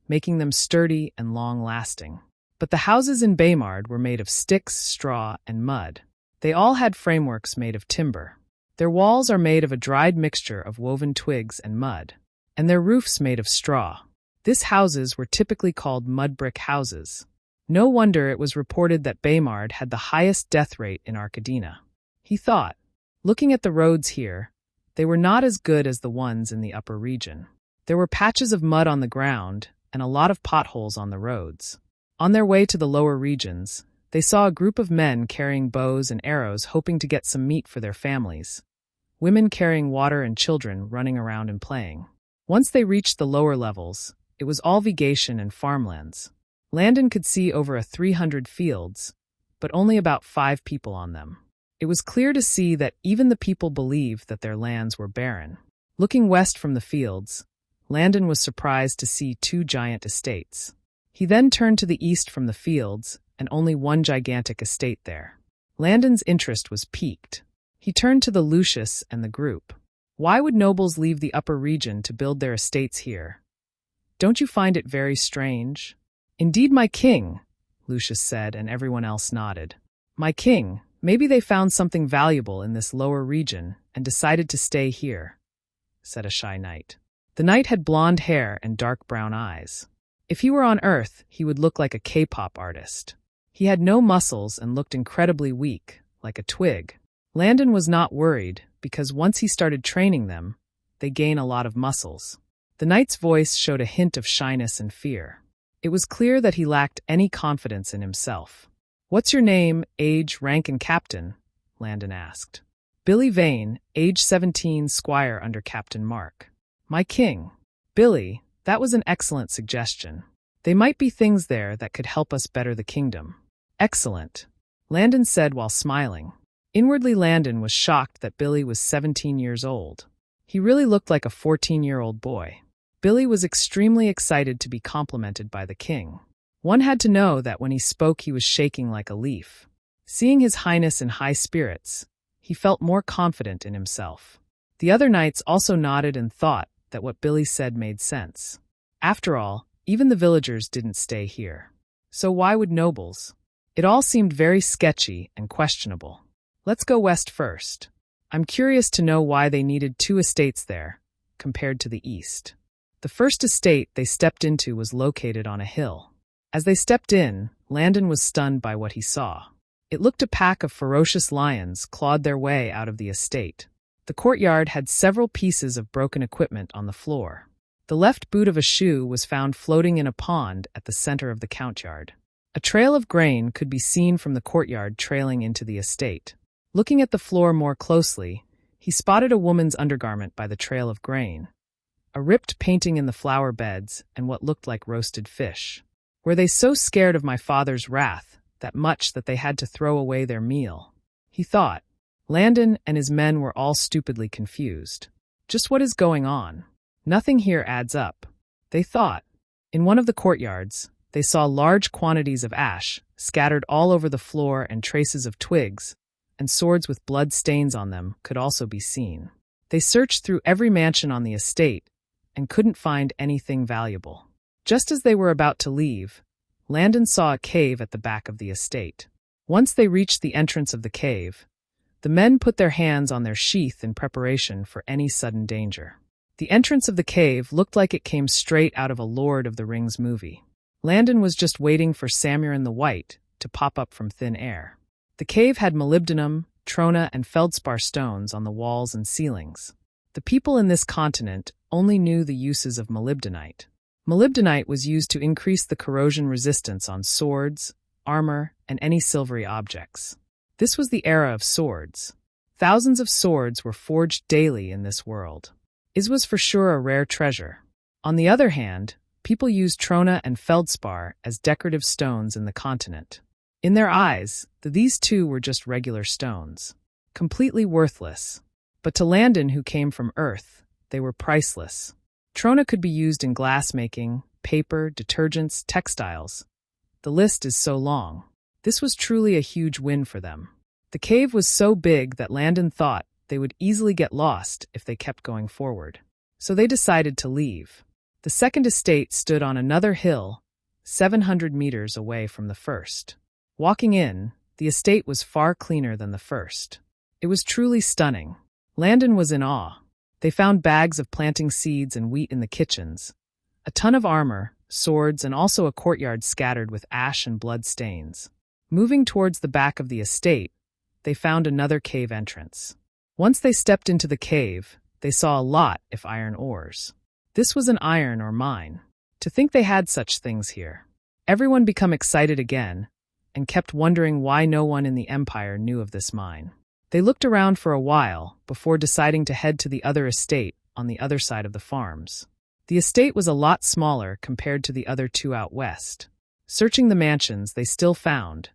making them sturdy and long-lasting. But the houses in Baymard were made of sticks, straw, and mud. They all had frameworks made of timber. Their walls are made of a dried mixture of woven twigs and mud, and their roofs made of straw. These houses were typically called mud brick houses. No wonder it was reported that Baymard had the highest death rate in Arcadina. He thought, looking at the roads here, they were not as good as the ones in the upper region. There were patches of mud on the ground and a lot of potholes on the roads. On their way to the lower regions, they saw a group of men carrying bows and arrows hoping to get some meat for their families. Women carrying water and children running around and playing. Once they reached the lower levels, it was all vegetation and farmlands. Landon could see over 300 fields, but only about 5 people on them. It was clear to see that even the people believed that their lands were barren. Looking west from the fields, Landon was surprised to see 2 giant estates. He then turned to the east from the fields, and only one gigantic estate there. Landon's interest was piqued. He turned to the Lucius and the group. Why would nobles leave the upper region to build their estates here? Don't you find it very strange? Indeed, my king, Lucius said, and everyone else nodded. My king, maybe they found something valuable in this lower region and decided to stay here, said a shy knight. The knight had blonde hair and dark brown eyes. If he were on Earth, he would look like a K-pop artist. He had no muscles and looked incredibly weak, like a twig. Landon was not worried, because once he started training them, they gain a lot of muscles. The knight's voice showed a hint of shyness and fear. It was clear that he lacked any confidence in himself. What's your name, age, rank, and captain? Landon asked. Billy Vane, age 17, squire under Captain Mark. My king. Billy, that was an excellent suggestion. They might be things there that could help us better the kingdom. Excellent, Landon said while smiling. Inwardly, Landon was shocked that Billy was 17 years old. He really looked like a 14-year-old boy. Billy was extremely excited to be complimented by the king. One had to know that when he spoke he was shaking like a leaf. Seeing His Highness in high spirits, he felt more confident in himself. The other knights also nodded and thought that what Billy said made sense. After all, even the villagers didn't stay here. So why would nobles? It all seemed very sketchy and questionable. Let's go west first. I'm curious to know why they needed 2 estates there, compared to the east. The first estate they stepped into was located on a hill. As they stepped in, Landon was stunned by what he saw. It looked a pack of ferocious lions clawed their way out of the estate. The courtyard had several pieces of broken equipment on the floor. The left boot of a shoe was found floating in a pond at the center of the courtyard. A trail of grain could be seen from the courtyard trailing into the estate. Looking at the floor more closely, he spotted a woman's undergarment by the trail of grain, a ripped painting in the flower beds, and what looked like roasted fish. Were they so scared of my father's wrath that they had to throw away their meal? He thought. Landon and his men were all stupidly confused. Just what is going on? Nothing here adds up, they thought. In one of the courtyards, they saw large quantities of ash scattered all over the floor, and traces of twigs and swords with blood stains on them could also be seen. They searched through every mansion on the estate and couldn't find anything valuable. Just as they were about to leave, Landon saw a cave at the back of the estate. Once they reached the entrance of the cave, the men put their hands on their sheath in preparation for any sudden danger. The entrance of the cave looked like it came straight out of a Lord of the Rings movie. Landon was just waiting for Samur the White to pop up from thin air. The cave had molybdenum, trona, and feldspar stones on the walls and ceilings. The people in this continent only knew the uses of molybdenite. Molybdenite was used to increase the corrosion resistance on swords, armor, and any silvery objects. This was the era of swords. Thousands of swords were forged daily in this world. It was for sure a rare treasure. On the other hand, people used trona and feldspar as decorative stones in the continent. In their eyes, these two were just regular stones, completely worthless. But to Landon, who came from Earth, they were priceless. Trona could be used in glass-making, paper, detergents, textiles. The list is so long. This was truly a huge win for them. The cave was so big that Landon thought they would easily get lost if they kept going forward. So they decided to leave. The second estate stood on another hill, 700 meters away from the first. Walking in, the estate was far cleaner than the first. It was truly stunning. Landon was in awe. They found bags of planting seeds and wheat in the kitchens, a ton of armor, swords, and also a courtyard scattered with ash and blood stains. Moving towards the back of the estate, they found another cave entrance. Once they stepped into the cave, they saw a lot of iron ores. This was an iron ore mine. To think they had such things here. Everyone became excited again, and kept wondering why no one in the Empire knew of this mine. They looked around for a while before deciding to head to the other estate on the other side of the farms. The estate was a lot smaller compared to the other two out west. Searching the mansions, they still found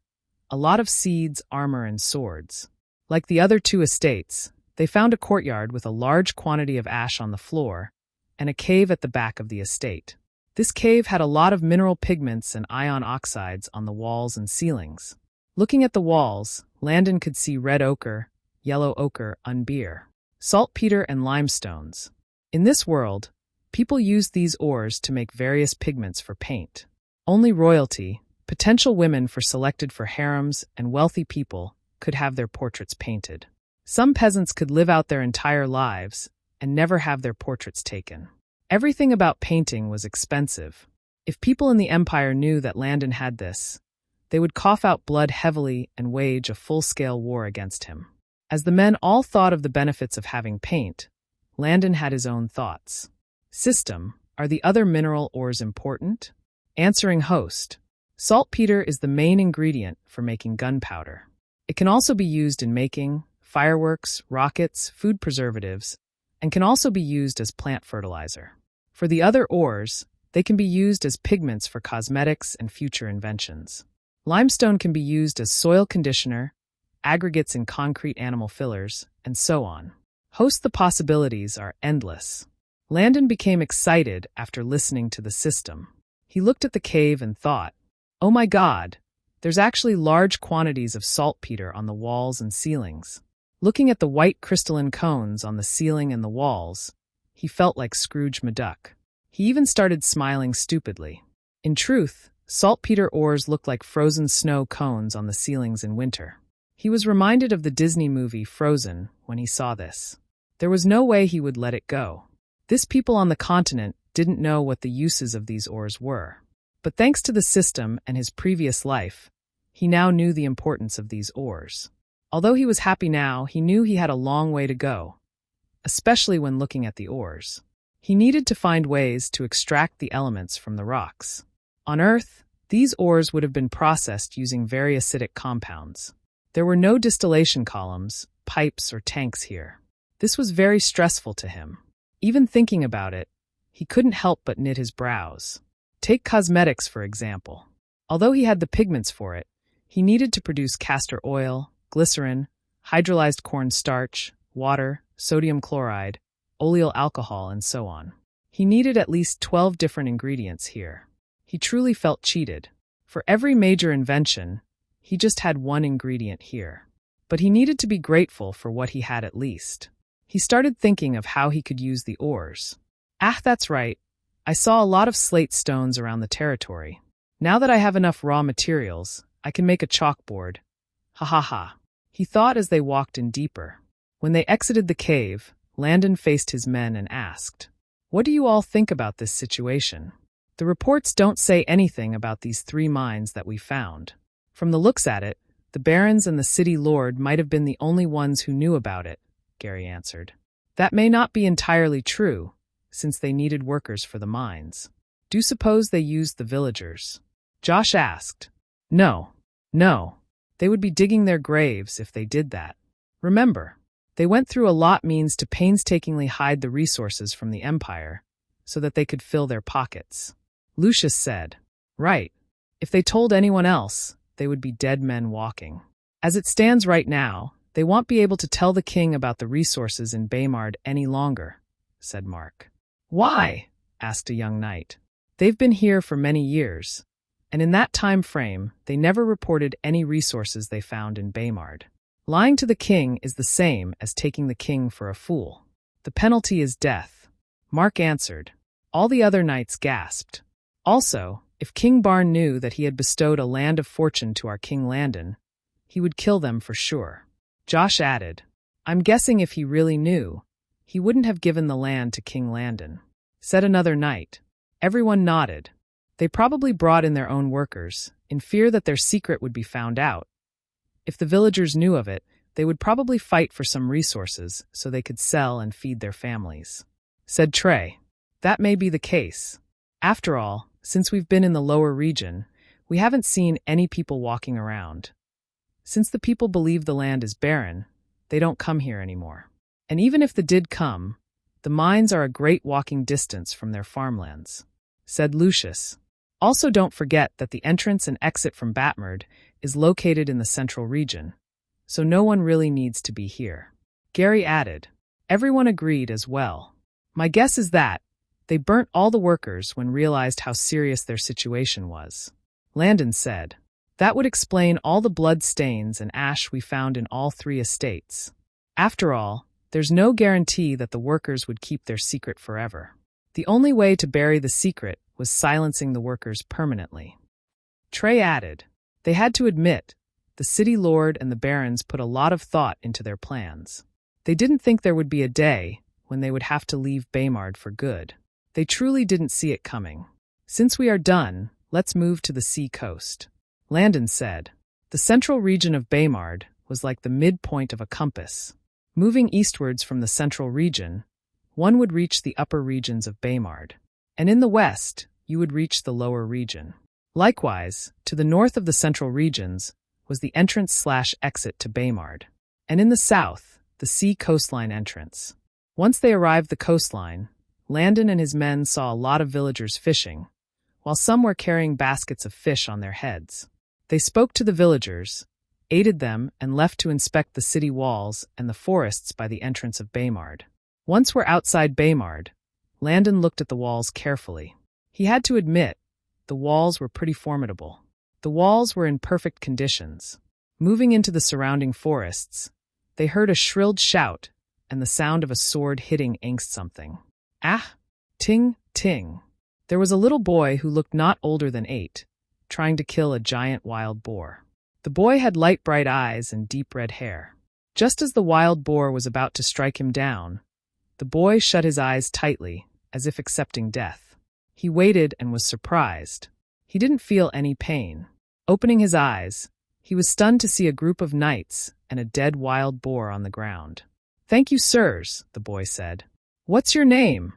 a lot of seeds, armor, and swords. Like the other two estates, they found a courtyard with a large quantity of ash on the floor and a cave at the back of the estate. This cave had a lot of mineral pigments and iron oxides on the walls and ceilings. Looking at the walls, Landon could see red ochre, yellow ochre, unbeer, saltpeter, and limestones. In this world, people used these ores to make various pigments for paint. Only royalty, potential women selected for harems, and wealthy people could have their portraits painted. Some peasants could live out their entire lives and never have their portraits taken. Everything about painting was expensive. If people in the Empire knew that Landon had this, they would cough out blood heavily and wage a full-scale war against him. As the men all thought of the benefits of having paint, Landon had his own thoughts. System, are the other mineral ores important? Answering host, saltpeter is the main ingredient for making gunpowder. It can also be used in making fireworks, rockets, food preservatives, and can also be used as plant fertilizer. For the other ores, they can be used as pigments for cosmetics and future inventions. Limestone can be used as soil conditioner, aggregates in concrete animal fillers, and so on. The possibilities are endless. Landon became excited after listening to the system. He looked at the cave and thought, oh my God, there's actually large quantities of saltpeter on the walls and ceilings. Looking at the white crystalline cones on the ceiling and the walls, he felt like Scrooge McDuck. He even started smiling stupidly. In truth, saltpeter ores looked like frozen snow cones on the ceilings in winter. He was reminded of the Disney movie Frozen when he saw this. There was no way he would let it go. This people on the continent didn't know what the uses of these ores were. But thanks to the system and his previous life, he now knew the importance of these ores. Although he was happy now, he knew he had a long way to go, especially when looking at the ores. He needed to find ways to extract the elements from the rocks. On Earth, these ores would have been processed using very acidic compounds. There were no distillation columns, pipes, or tanks here. This was very stressful to him. Even thinking about it, he couldn't help but knit his brows. Take cosmetics, for example. Although he had the pigments for it, he needed to produce castor oil, glycerin, hydrolyzed corn starch, water, sodium chloride, oleal alcohol, and so on. He needed at least 12 different ingredients here. He truly felt cheated. For every major invention, he just had one ingredient here. But he needed to be grateful for what he had at least. He started thinking of how he could use the ores. That's right. I saw a lot of slate stones around the territory. Now that I have enough raw materials, I can make a chalkboard. Ha ha ha. He thought as they walked in deeper. When they exited the cave, Landon faced his men and asked, What do you all think about this situation? The reports don't say anything about these 3 mines that we found. From the looks at it, the barons and the city lord might have been the only ones who knew about it, Gary answered. That may not be entirely true, since they needed workers for the mines. Do you suppose they used the villagers? Josh asked. No. They would be digging their graves if they did that. Remember, they went through a lot means to painstakingly hide the resources from the Empire, so that they could fill their pockets. Lucius said, Right. If they told anyone else, they would be dead men walking. As it stands right now, they won't be able to tell the king about the resources in Baymard any longer, said Mark. Why? Asked a young knight. They've been here for many years, and in that time frame, they never reported any resources they found in Baymard. Lying to the king is the same as taking the king for a fool. The penalty is death. Mark answered. All the other knights gasped. Also, if King Barn knew that he had bestowed a land of fortune to our King Landon, he would kill them for sure. Josh added, I'm guessing if he really knew, he wouldn't have given the land to King Landon. Said another knight. Everyone nodded. They probably brought in their own workers, in fear that their secret would be found out. If the villagers knew of it, they would probably fight for some resources so they could sell and feed their families. Said Trey. That may be the case. After all, since we've been in the lower region, we haven't seen any people walking around. Since the people believe the land is barren, they don't come here anymore. And even if they did come, the mines are a great walking distance from their farmlands. Said Lucius. Also don't forget that the entrance and exit from Baymard is located in the central region, so no one really needs to be here. Gary added. Everyone agreed as well. My guess is that they burnt all the workers when realized how serious their situation was. Landon said. That would explain all the blood stains and ash we found in all 3 estates. After all, there's no guarantee that the workers would keep their secret forever. The only way to bury the secret was silencing the workers permanently. Trey added. They had to admit, the city lord and the barons put a lot of thought into their plans. They didn't think there would be a day when they would have to leave Baymard for good. They truly didn't see it coming. Since we are done, let's move to the sea coast. Landon said. The central region of Baymard was like the midpoint of a compass. Moving eastwards from the central region, one would reach the upper regions of Baymard. And in the west, you would reach the lower region. Likewise, to the north of the central regions was the entrance/exit to Baymard. And in the south, the sea coastline entrance. Once they arrived the coastline, Landon and his men saw a lot of villagers fishing, while some were carrying baskets of fish on their heads. They spoke to the villagers, aided them, and left to inspect the city walls and the forests by the entrance of Baymard. Once we're outside Baymard, Landon looked at the walls carefully. He had to admit, the walls were pretty formidable. The walls were in perfect conditions. Moving into the surrounding forests, they heard a shrilled shout and the sound of a sword hitting against something. Ah! Ting, ting. There was a little boy who looked not older than 8, trying to kill a giant wild boar. The boy had light bright eyes and deep red hair. Just as the wild boar was about to strike him down, the boy shut his eyes tightly, as if accepting death. He waited and was surprised. He didn't feel any pain. Opening his eyes, he was stunned to see a group of knights and a dead wild boar on the ground. Thank you, sirs, the boy said. What's your name?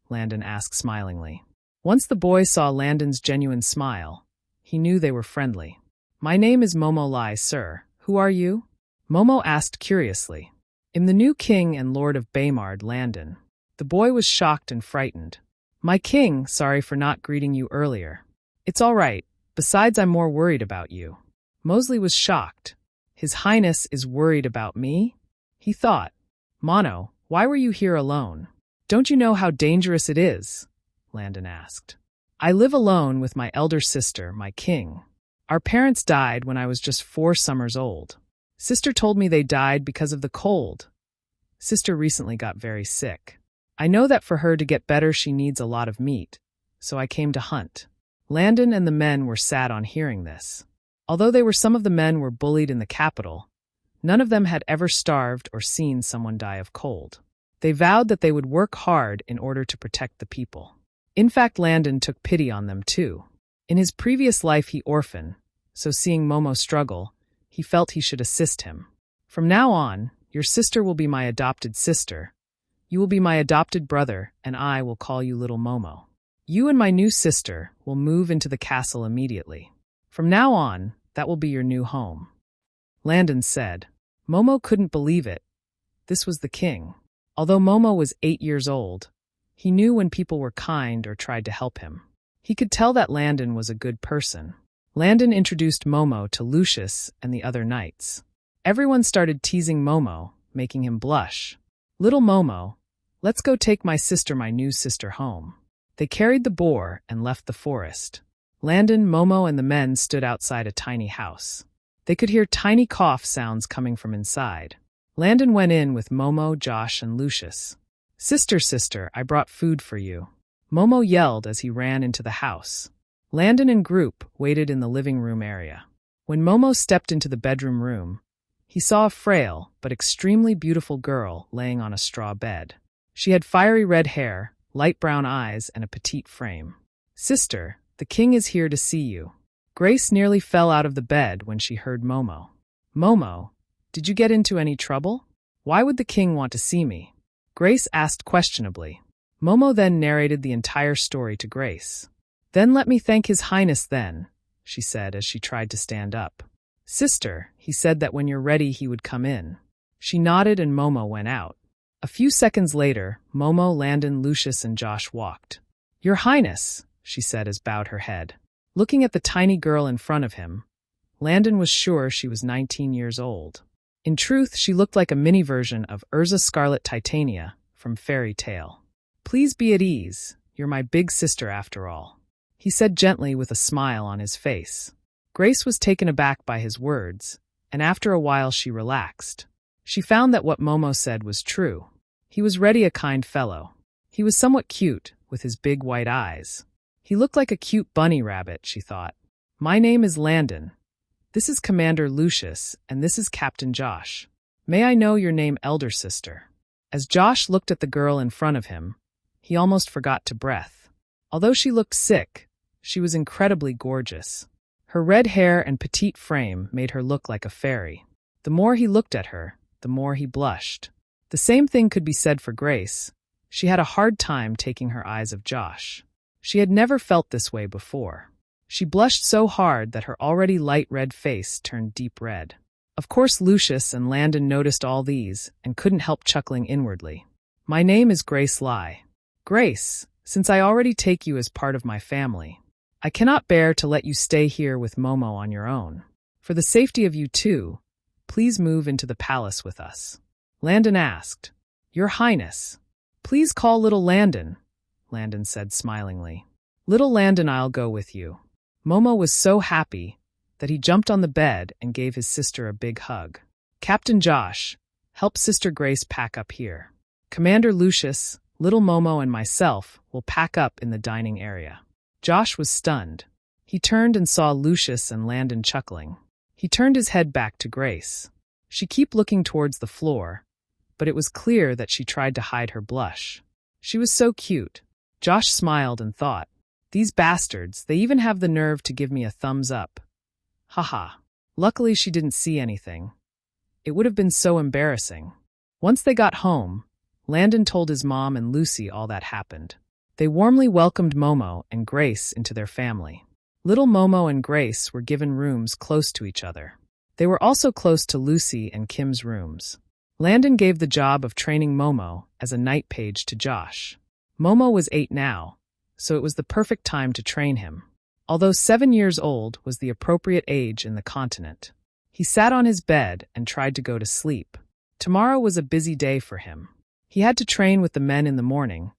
Landon asked smilingly. Once the boy saw Landon's genuine smile, he knew they were friendly. My name is Momo Lai, sir. Who are you? Momo asked curiously. I'm the new king and lord of Baymard, Landon. The boy was shocked and frightened. My king, sorry for not greeting you earlier. It's all right. Besides, I'm more worried about you. Mosley was shocked. His Highness is worried about me? He thought. Mono, why were you here alone? Don't you know how dangerous it is? Landon asked. I live alone with my elder sister, my king. Our parents died when I was just 4 summers old. Sister told me they died because of the cold. Sister recently got very sick. I know that for her to get better she needs a lot of meat, so I came to hunt. Landon and the men were sad on hearing this. Although some of the men were bullied in the capital, none of them had ever starved or seen someone die of cold. They vowed that they would work hard in order to protect the people. In fact, Landon took pity on them too. In his previous life he orphaned, so seeing Momo struggle, he felt he should assist him. From now on, your sister will be my adopted sister. You will be my adopted brother, and I will call you little Momo. You and my new sister will move into the castle immediately. From now on, that will be your new home. Landon said. Momo couldn't believe it. This was the king. Although Momo was 8 years old, he knew when people were kind or tried to help him. He could tell that Landon was a good person. Landon introduced Momo to Lucius and the other knights. Everyone started teasing Momo, making him blush. Little Momo, let's go take my new sister home. They carried the boar and left the forest. Landon, Momo, and the men stood outside a tiny house. They could hear tiny cough sounds coming from inside. Landon went in with Momo, Josh, and Lucius. Sister, I brought food for you. Momo yelled as he ran into the house. Landon and group waited in the living room area. When Momo stepped into the bedroom room, he saw a frail but extremely beautiful girl laying on a straw bed. She had fiery red hair, light brown eyes, and a petite frame. Sister, the king is here to see you. Grace nearly fell out of the bed when she heard Momo. Momo, did you get into any trouble? Why would the king want to see me? Grace asked questionably. Momo then narrated the entire story to Grace. Then let me thank His Highness then, she said as she tried to stand up. Sister, he said that when you're ready he would come in. She nodded and Momo went out. A few seconds later, Momo, Landon, Lucius, and Josh walked. Your Highness, she said as bowed her head. Looking at the tiny girl in front of him, Landon was sure she was 19 years old. In truth, she looked like a mini version of Urza Scarlet Titania from Fairy Tale. Please be at ease, you're my big sister after all, he said gently with a smile on his face. Grace was taken aback by his words, and after a while she relaxed. She found that what Momo said was true. He was really a kind fellow. He was somewhat cute, with his big white eyes. He looked like a cute bunny rabbit, she thought. My name is Landon. This is Commander Lucius, and this is Captain Josh. May I know your name, elder sister? As Josh looked at the girl in front of him, he almost forgot to breath. Although she looked sick, she was incredibly gorgeous. Her red hair and petite frame made her look like a fairy. The more he looked at her, the more he blushed. The same thing could be said for Grace. She had a hard time taking her eyes off Josh. She had never felt this way before. She blushed so hard that her already light red face turned deep red. Of course, Lucius and Landon noticed all these and couldn't help chuckling inwardly. My name is Grace Lai. Grace, since I already take you as part of my family, I cannot bear to let you stay here with Momo on your own. For the safety of you two, please move into the palace with us. Landon asked. Your Highness, please call little Landon, Landon said smilingly. Little Landon, I'll go with you. Momo was so happy that he jumped on the bed and gave his sister a big hug. Captain Josh, help Sister Grace pack up here. Commander Lucius, little Momo, and myself will pack up in the dining area. Josh was stunned. He turned and saw Lucius and Landon chuckling. He turned his head back to Grace. She kept looking towards the floor, but it was clear that she tried to hide her blush. She was so cute. Josh smiled and thought, these bastards, they even have the nerve to give me a thumbs up. Haha. Luckily she didn't see anything. It would have been so embarrassing. Once they got home, Landon told his mom and Lucy all that happened. They warmly welcomed Momo and Grace into their family. Little Momo and Grace were given rooms close to each other. They were also close to Lucy and Kim's rooms. Landon gave the job of training Momo as a night page to Josh. Momo was 8 now, so it was the perfect time to train him. Although 7 years old was the appropriate age in the continent. He sat on his bed and tried to go to sleep. Tomorrow was a busy day for him. He had to train with the men in the morning,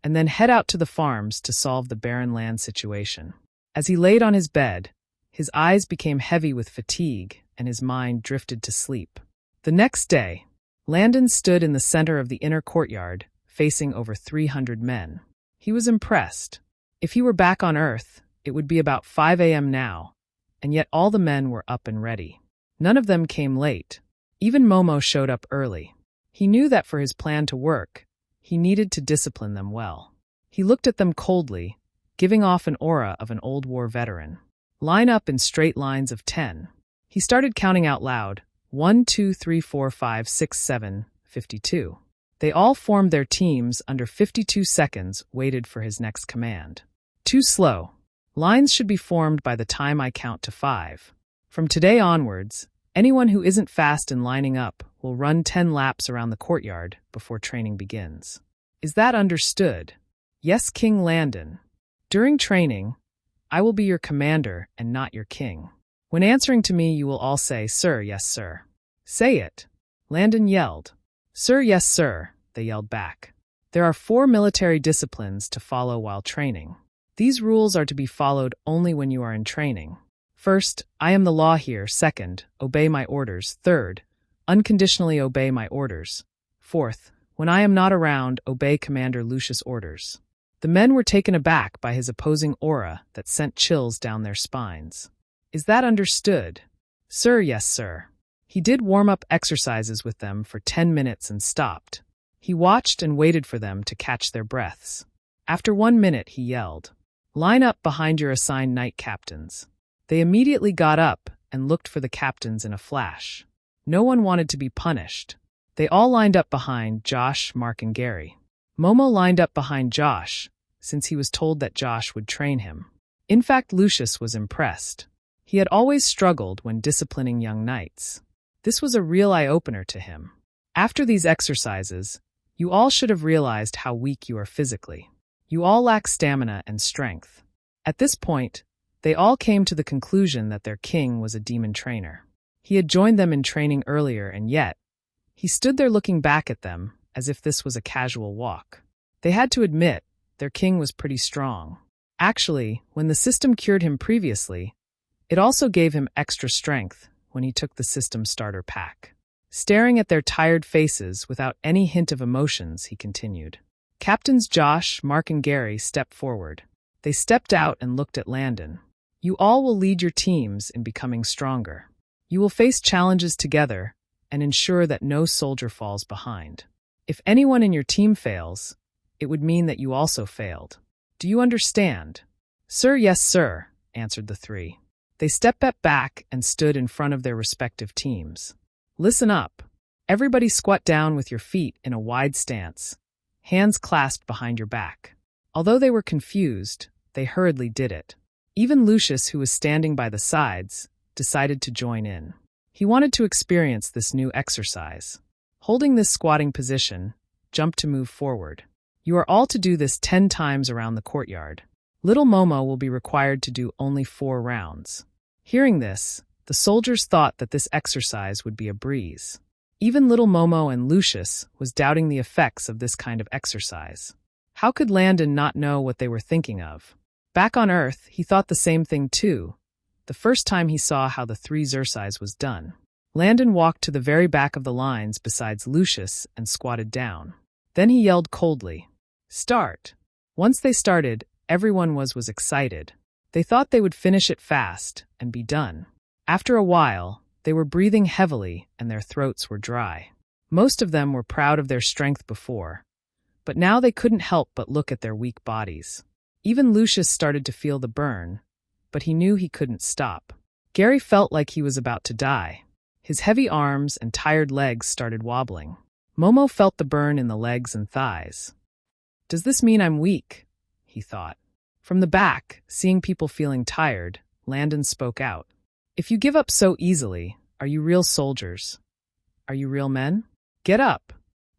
and then head out to the farms to solve the barren land situation. As he laid on his bed, his eyes became heavy with fatigue and his mind drifted to sleep. The next day, Landon stood in the center of the inner courtyard, facing over 300 men. He was impressed. If he were back on Earth, it would be about 5 a.m. now, and yet all the men were up and ready. None of them came late. Even Momo showed up early. He knew that for his plan to work, he needed to discipline them well. He looked at them coldly, giving off an aura of an old war veteran. Line up in straight lines of 10. He started counting out loud, 1, 2, 3, 4, 5, 6, 7, 52. They all formed their teams under 52 seconds, waited for his next command. Too slow. Lines should be formed by the time I count to 5. From today onwards, anyone who isn't fast in lining up will run 10 laps around the courtyard before training begins. Is that understood? Yes, King Landon. During training, I will be your commander and not your king. When answering to me, you will all say, "Sir, yes, sir." Say it. Landon yelled. "Sir, yes, sir," they yelled back. There are 4 military disciplines to follow while training. These rules are to be followed only when you are in training. First, I am the law here. Second, obey my orders. Third, unconditionally obey my orders. Fourth, when I am not around, obey Commander Lucius' orders. The men were taken aback by his opposing aura that sent chills down their spines. Is that understood? Sir, yes, sir. He did warm-up exercises with them for 10 minutes and stopped. He watched and waited for them to catch their breaths. After 1 minute, he yelled, "Line up behind your assigned knight captains." They immediately got up and looked for the captains in a flash. No one wanted to be punished. They all lined up behind Josh, Mark, and Gary. Momo lined up behind Josh, since he was told that Josh would train him. In fact, Lucius was impressed. He had always struggled when disciplining young knights. This was a real eye-opener to him. After these exercises, you all should have realized how weak you are physically. You all lack stamina and strength. At this point, they all came to the conclusion that their king was a demon trainer. He had joined them in training earlier, and yet, he stood there looking back at them as if this was a casual walk. They had to admit, their king was pretty strong. Actually, when the system cured him previously, it also gave him extra strength when he took the system starter pack. Staring at their tired faces without any hint of emotions, he continued. Captains Josh, Mark, and Gary stepped forward. They stepped out and looked at Landon. You all will lead your teams in becoming stronger. You will face challenges together and ensure that no soldier falls behind. If anyone in your team fails, it would mean that you also failed. Do you understand? Sir, yes, sir, answered the 3. They stepped back and stood in front of their respective teams. Listen up. Everybody squat down with your feet in a wide stance, hands clasped behind your back. Although they were confused, they hurriedly did it. Even Lucius, who was standing by the sides, decided to join in. He wanted to experience this new exercise. Holding this squatting position, jump to move forward. You are all to do this 10 times around the courtyard. Little Momo will be required to do only 4 rounds. Hearing this, the soldiers thought that this exercise would be a breeze. Even little Momo and Lucius was doubting the effects of this kind of exercise. How could Landon not know what they were thinking of? Back on Earth, he thought the same thing too, the first time he saw how the 3 exercise was done. Landon walked to the very back of the lines besides Lucius and squatted down. Then he yelled coldly, "Start!" Once they started, everyone was excited. They thought they would finish it fast and be done. After a while, they were breathing heavily and their throats were dry. Most of them were proud of their strength before, but now they couldn't help but look at their weak bodies. Even Lucius started to feel the burn, but he knew he couldn't stop. Gary felt like he was about to die. His heavy arms and tired legs started wobbling. Momo felt the burn in the legs and thighs. Does this mean I'm weak? He thought. From the back, seeing people feeling tired, Landon spoke out. If you give up so easily, are you real soldiers? Are you real men? Get up.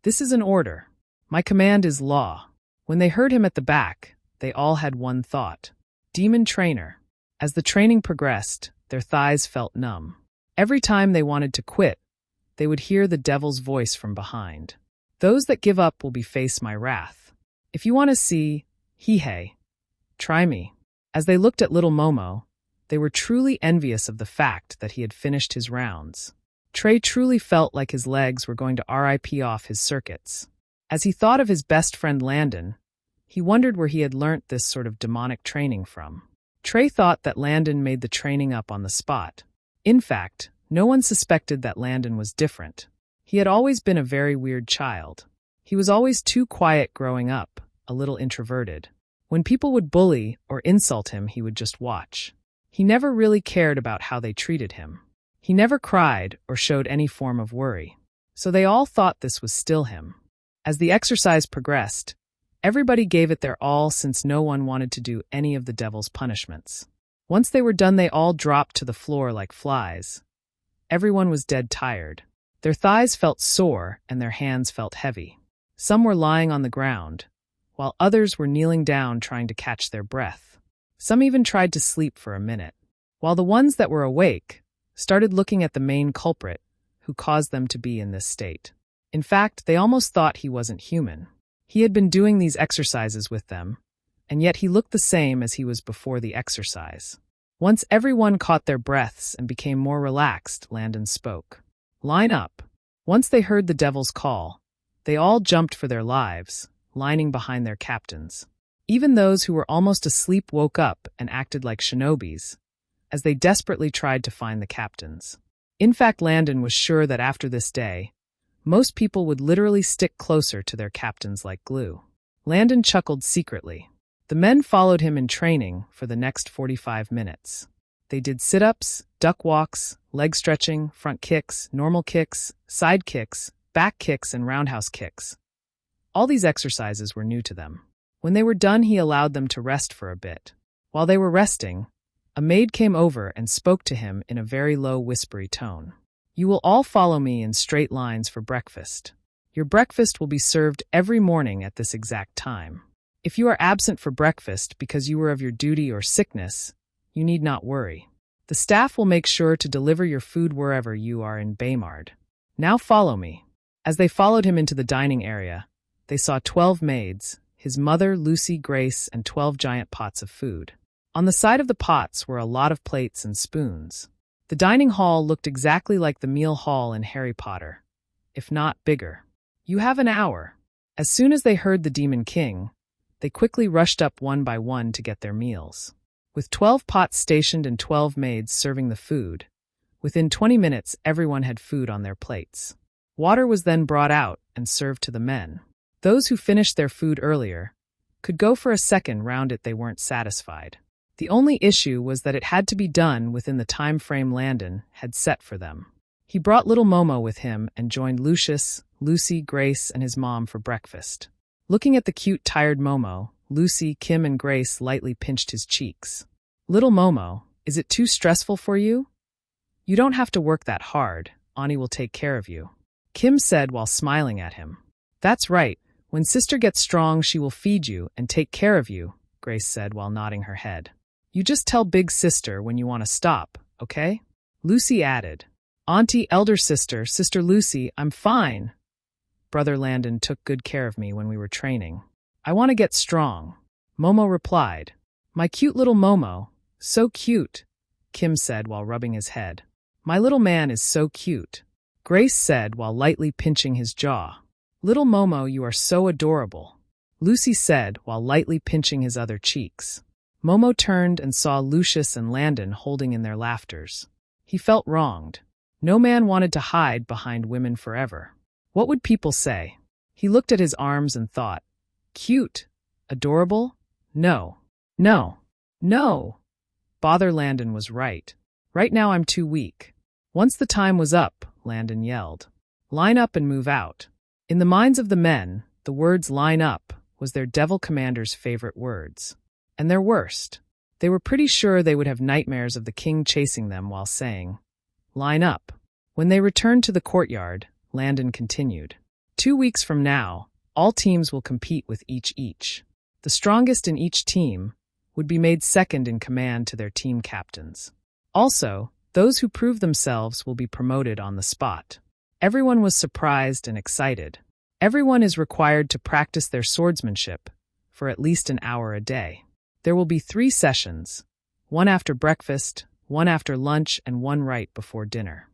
This is an order. My command is law. When they heard him at the back, they all had one thought. Demon trainer. As the training progressed, their thighs felt numb. Every time they wanted to quit, they would hear the devil's voice from behind. Those that give up will be face my wrath. If you want to see, hey, try me. As they looked at little Momo, they were truly envious of the fact that he had finished his rounds. Trey truly felt like his legs were going to RIP off his circuits. As he thought of his best friend Landon, he wondered where he had learnt this sort of demonic training from. Trey thought that Landon made the training up on the spot. In fact, no one suspected that Landon was different. He had always been a very weird child. He was always too quiet growing up, a little introverted. When people would bully or insult him, he would just watch. He never really cared about how they treated him. He never cried or showed any form of worry. So they all thought this was still him. As the exercise progressed, everybody gave it their all since no one wanted to do any of the devil's punishments. Once they were done, they all dropped to the floor like flies. Everyone was dead tired. Their thighs felt sore and their hands felt heavy. Some were lying on the ground, while others were kneeling down trying to catch their breath. Some even tried to sleep for a minute, while the ones that were awake started looking at the main culprit who caused them to be in this state. In fact, they almost thought he wasn't human. He had been doing these exercises with them, and yet he looked the same as he was before the exercise. Once everyone caught their breaths and became more relaxed, Landon spoke. "Line up." Once they heard the devil's call, they all jumped for their lives, lining behind their captains. Even those who were almost asleep woke up and acted like shinobis, as they desperately tried to find the captains. In fact, Landon was sure that after this day, most people would literally stick closer to their captains like glue. Landon chuckled secretly. The men followed him in training for the next 45 minutes. They did sit-ups, duck walks, leg stretching, front kicks, normal kicks, side kicks, back kicks, and roundhouse kicks. All these exercises were new to them. When they were done, he allowed them to rest for a bit. While they were resting, a maid came over and spoke to him in a very low, whispery tone. "You will all follow me in straight lines for breakfast. Your breakfast will be served every morning at this exact time. If you are absent for breakfast because you were of your duty or sickness, you need not worry. The staff will make sure to deliver your food wherever you are in Baymard. Now follow me." As they followed him into the dining area, they saw 12 maids, his mother, Lucy, Grace, and 12 giant pots of food. On the side of the pots were a lot of plates and spoons. The dining hall looked exactly like the meal hall in Harry Potter, if not bigger. "You have an hour." As soon as they heard the Demon King, they quickly rushed up one by one to get their meals. With 12 pots stationed and 12 maids serving the food, within 20 minutes everyone had food on their plates. Water was then brought out and served to the men. Those who finished their food earlier could go for a second round if they weren't satisfied. The only issue was that it had to be done within the time frame Landon had set for them. He brought little Momo with him and joined Lucius, Lucy, Grace, and his mom for breakfast. Looking at the cute, tired Momo, Lucy, Kim, and Grace lightly pinched his cheeks. "Little Momo, is it too stressful for you? You don't have to work that hard. Ani will take care of you," Kim said while smiling at him. "That's right. When sister gets strong, she will feed you and take care of you," Grace said while nodding her head. "You just tell big sister when you want to stop, okay?" Lucy added. "Auntie, elder sister, Sister Lucy, I'm fine. Brother Landon took good care of me when we were training. I want to get strong," Momo replied. "My cute little Momo, so cute," Kim said while rubbing his head. "My little man is so cute," Grace said while lightly pinching his jaw. "Little Momo, you are so adorable," Lucy said while lightly pinching his other cheeks. Momo turned and saw Lucius and Landon holding in their laughters. He felt wronged. No man wanted to hide behind women forever. What would people say? He looked at his arms and thought, "Cute? Adorable? No. No. No." Bother, Landon was right. Right now I'm too weak. Once the time was up, Landon yelled, "Line up and move out." In the minds of the men, the words "line up" was their devil commander's favorite words. And their worst. They were pretty sure they would have nightmares of the king chasing them while saying, "Line up." When they returned to the courtyard, Landon continued. 2 weeks from now, all teams will compete with each. The strongest in each team would be made second in command to their team captains. Also, those who prove themselves will be promoted on the spot. Everyone was surprised and excited. Everyone is required to practice their swordsmanship for at least an hour a day. There will be 3 sessions, one after breakfast, one after lunch, and one right before dinner.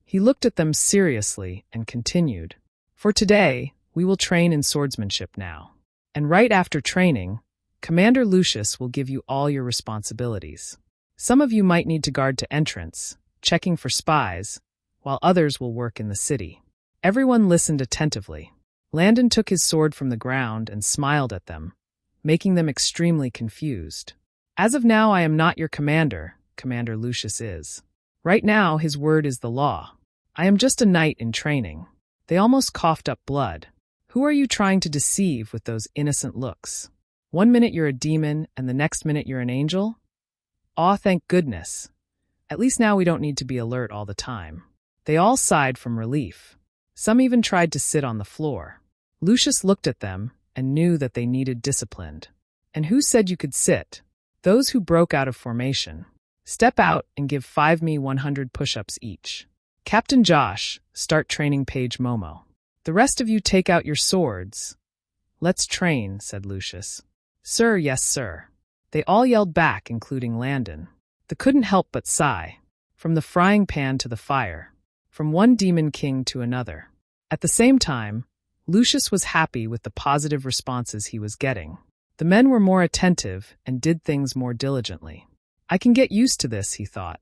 He looked at them seriously and continued, "For today, we will train in swordsmanship now. And right after training, Commander Lucius will give you all your responsibilities. Some of you might need to guard to entrance, checking for spies, while others will work in the city. Everyone listened attentively. Landon took his sword from the ground and smiled at them, making them extremely confused. As of now, I am not your commander, Commander Lucius is. Right now, his word is the law. I am just a knight in training. They almost coughed up blood. Who are you trying to deceive with those innocent looks? 1 minute you're a demon, and the next minute you're an angel? Aw, thank goodness. At least now we don't need to be alert all the time. They all sighed from relief. Some even tried to sit on the floor. Lucius looked at them and knew that they needed discipline. And who said you could sit? Those who broke out of formation. Step out and give 100 push-ups each. Captain Josh, start training Page Momo. The rest of you take out your swords. Let's train, said Lucius. Sir, yes, sir. They all yelled back, including Landon. They couldn't help but sigh. From the frying pan to the fire. From one demon king to another. At the same time, Lucius was happy with the positive responses he was getting. The men were more attentive and did things more diligently. I can get used to this, he thought.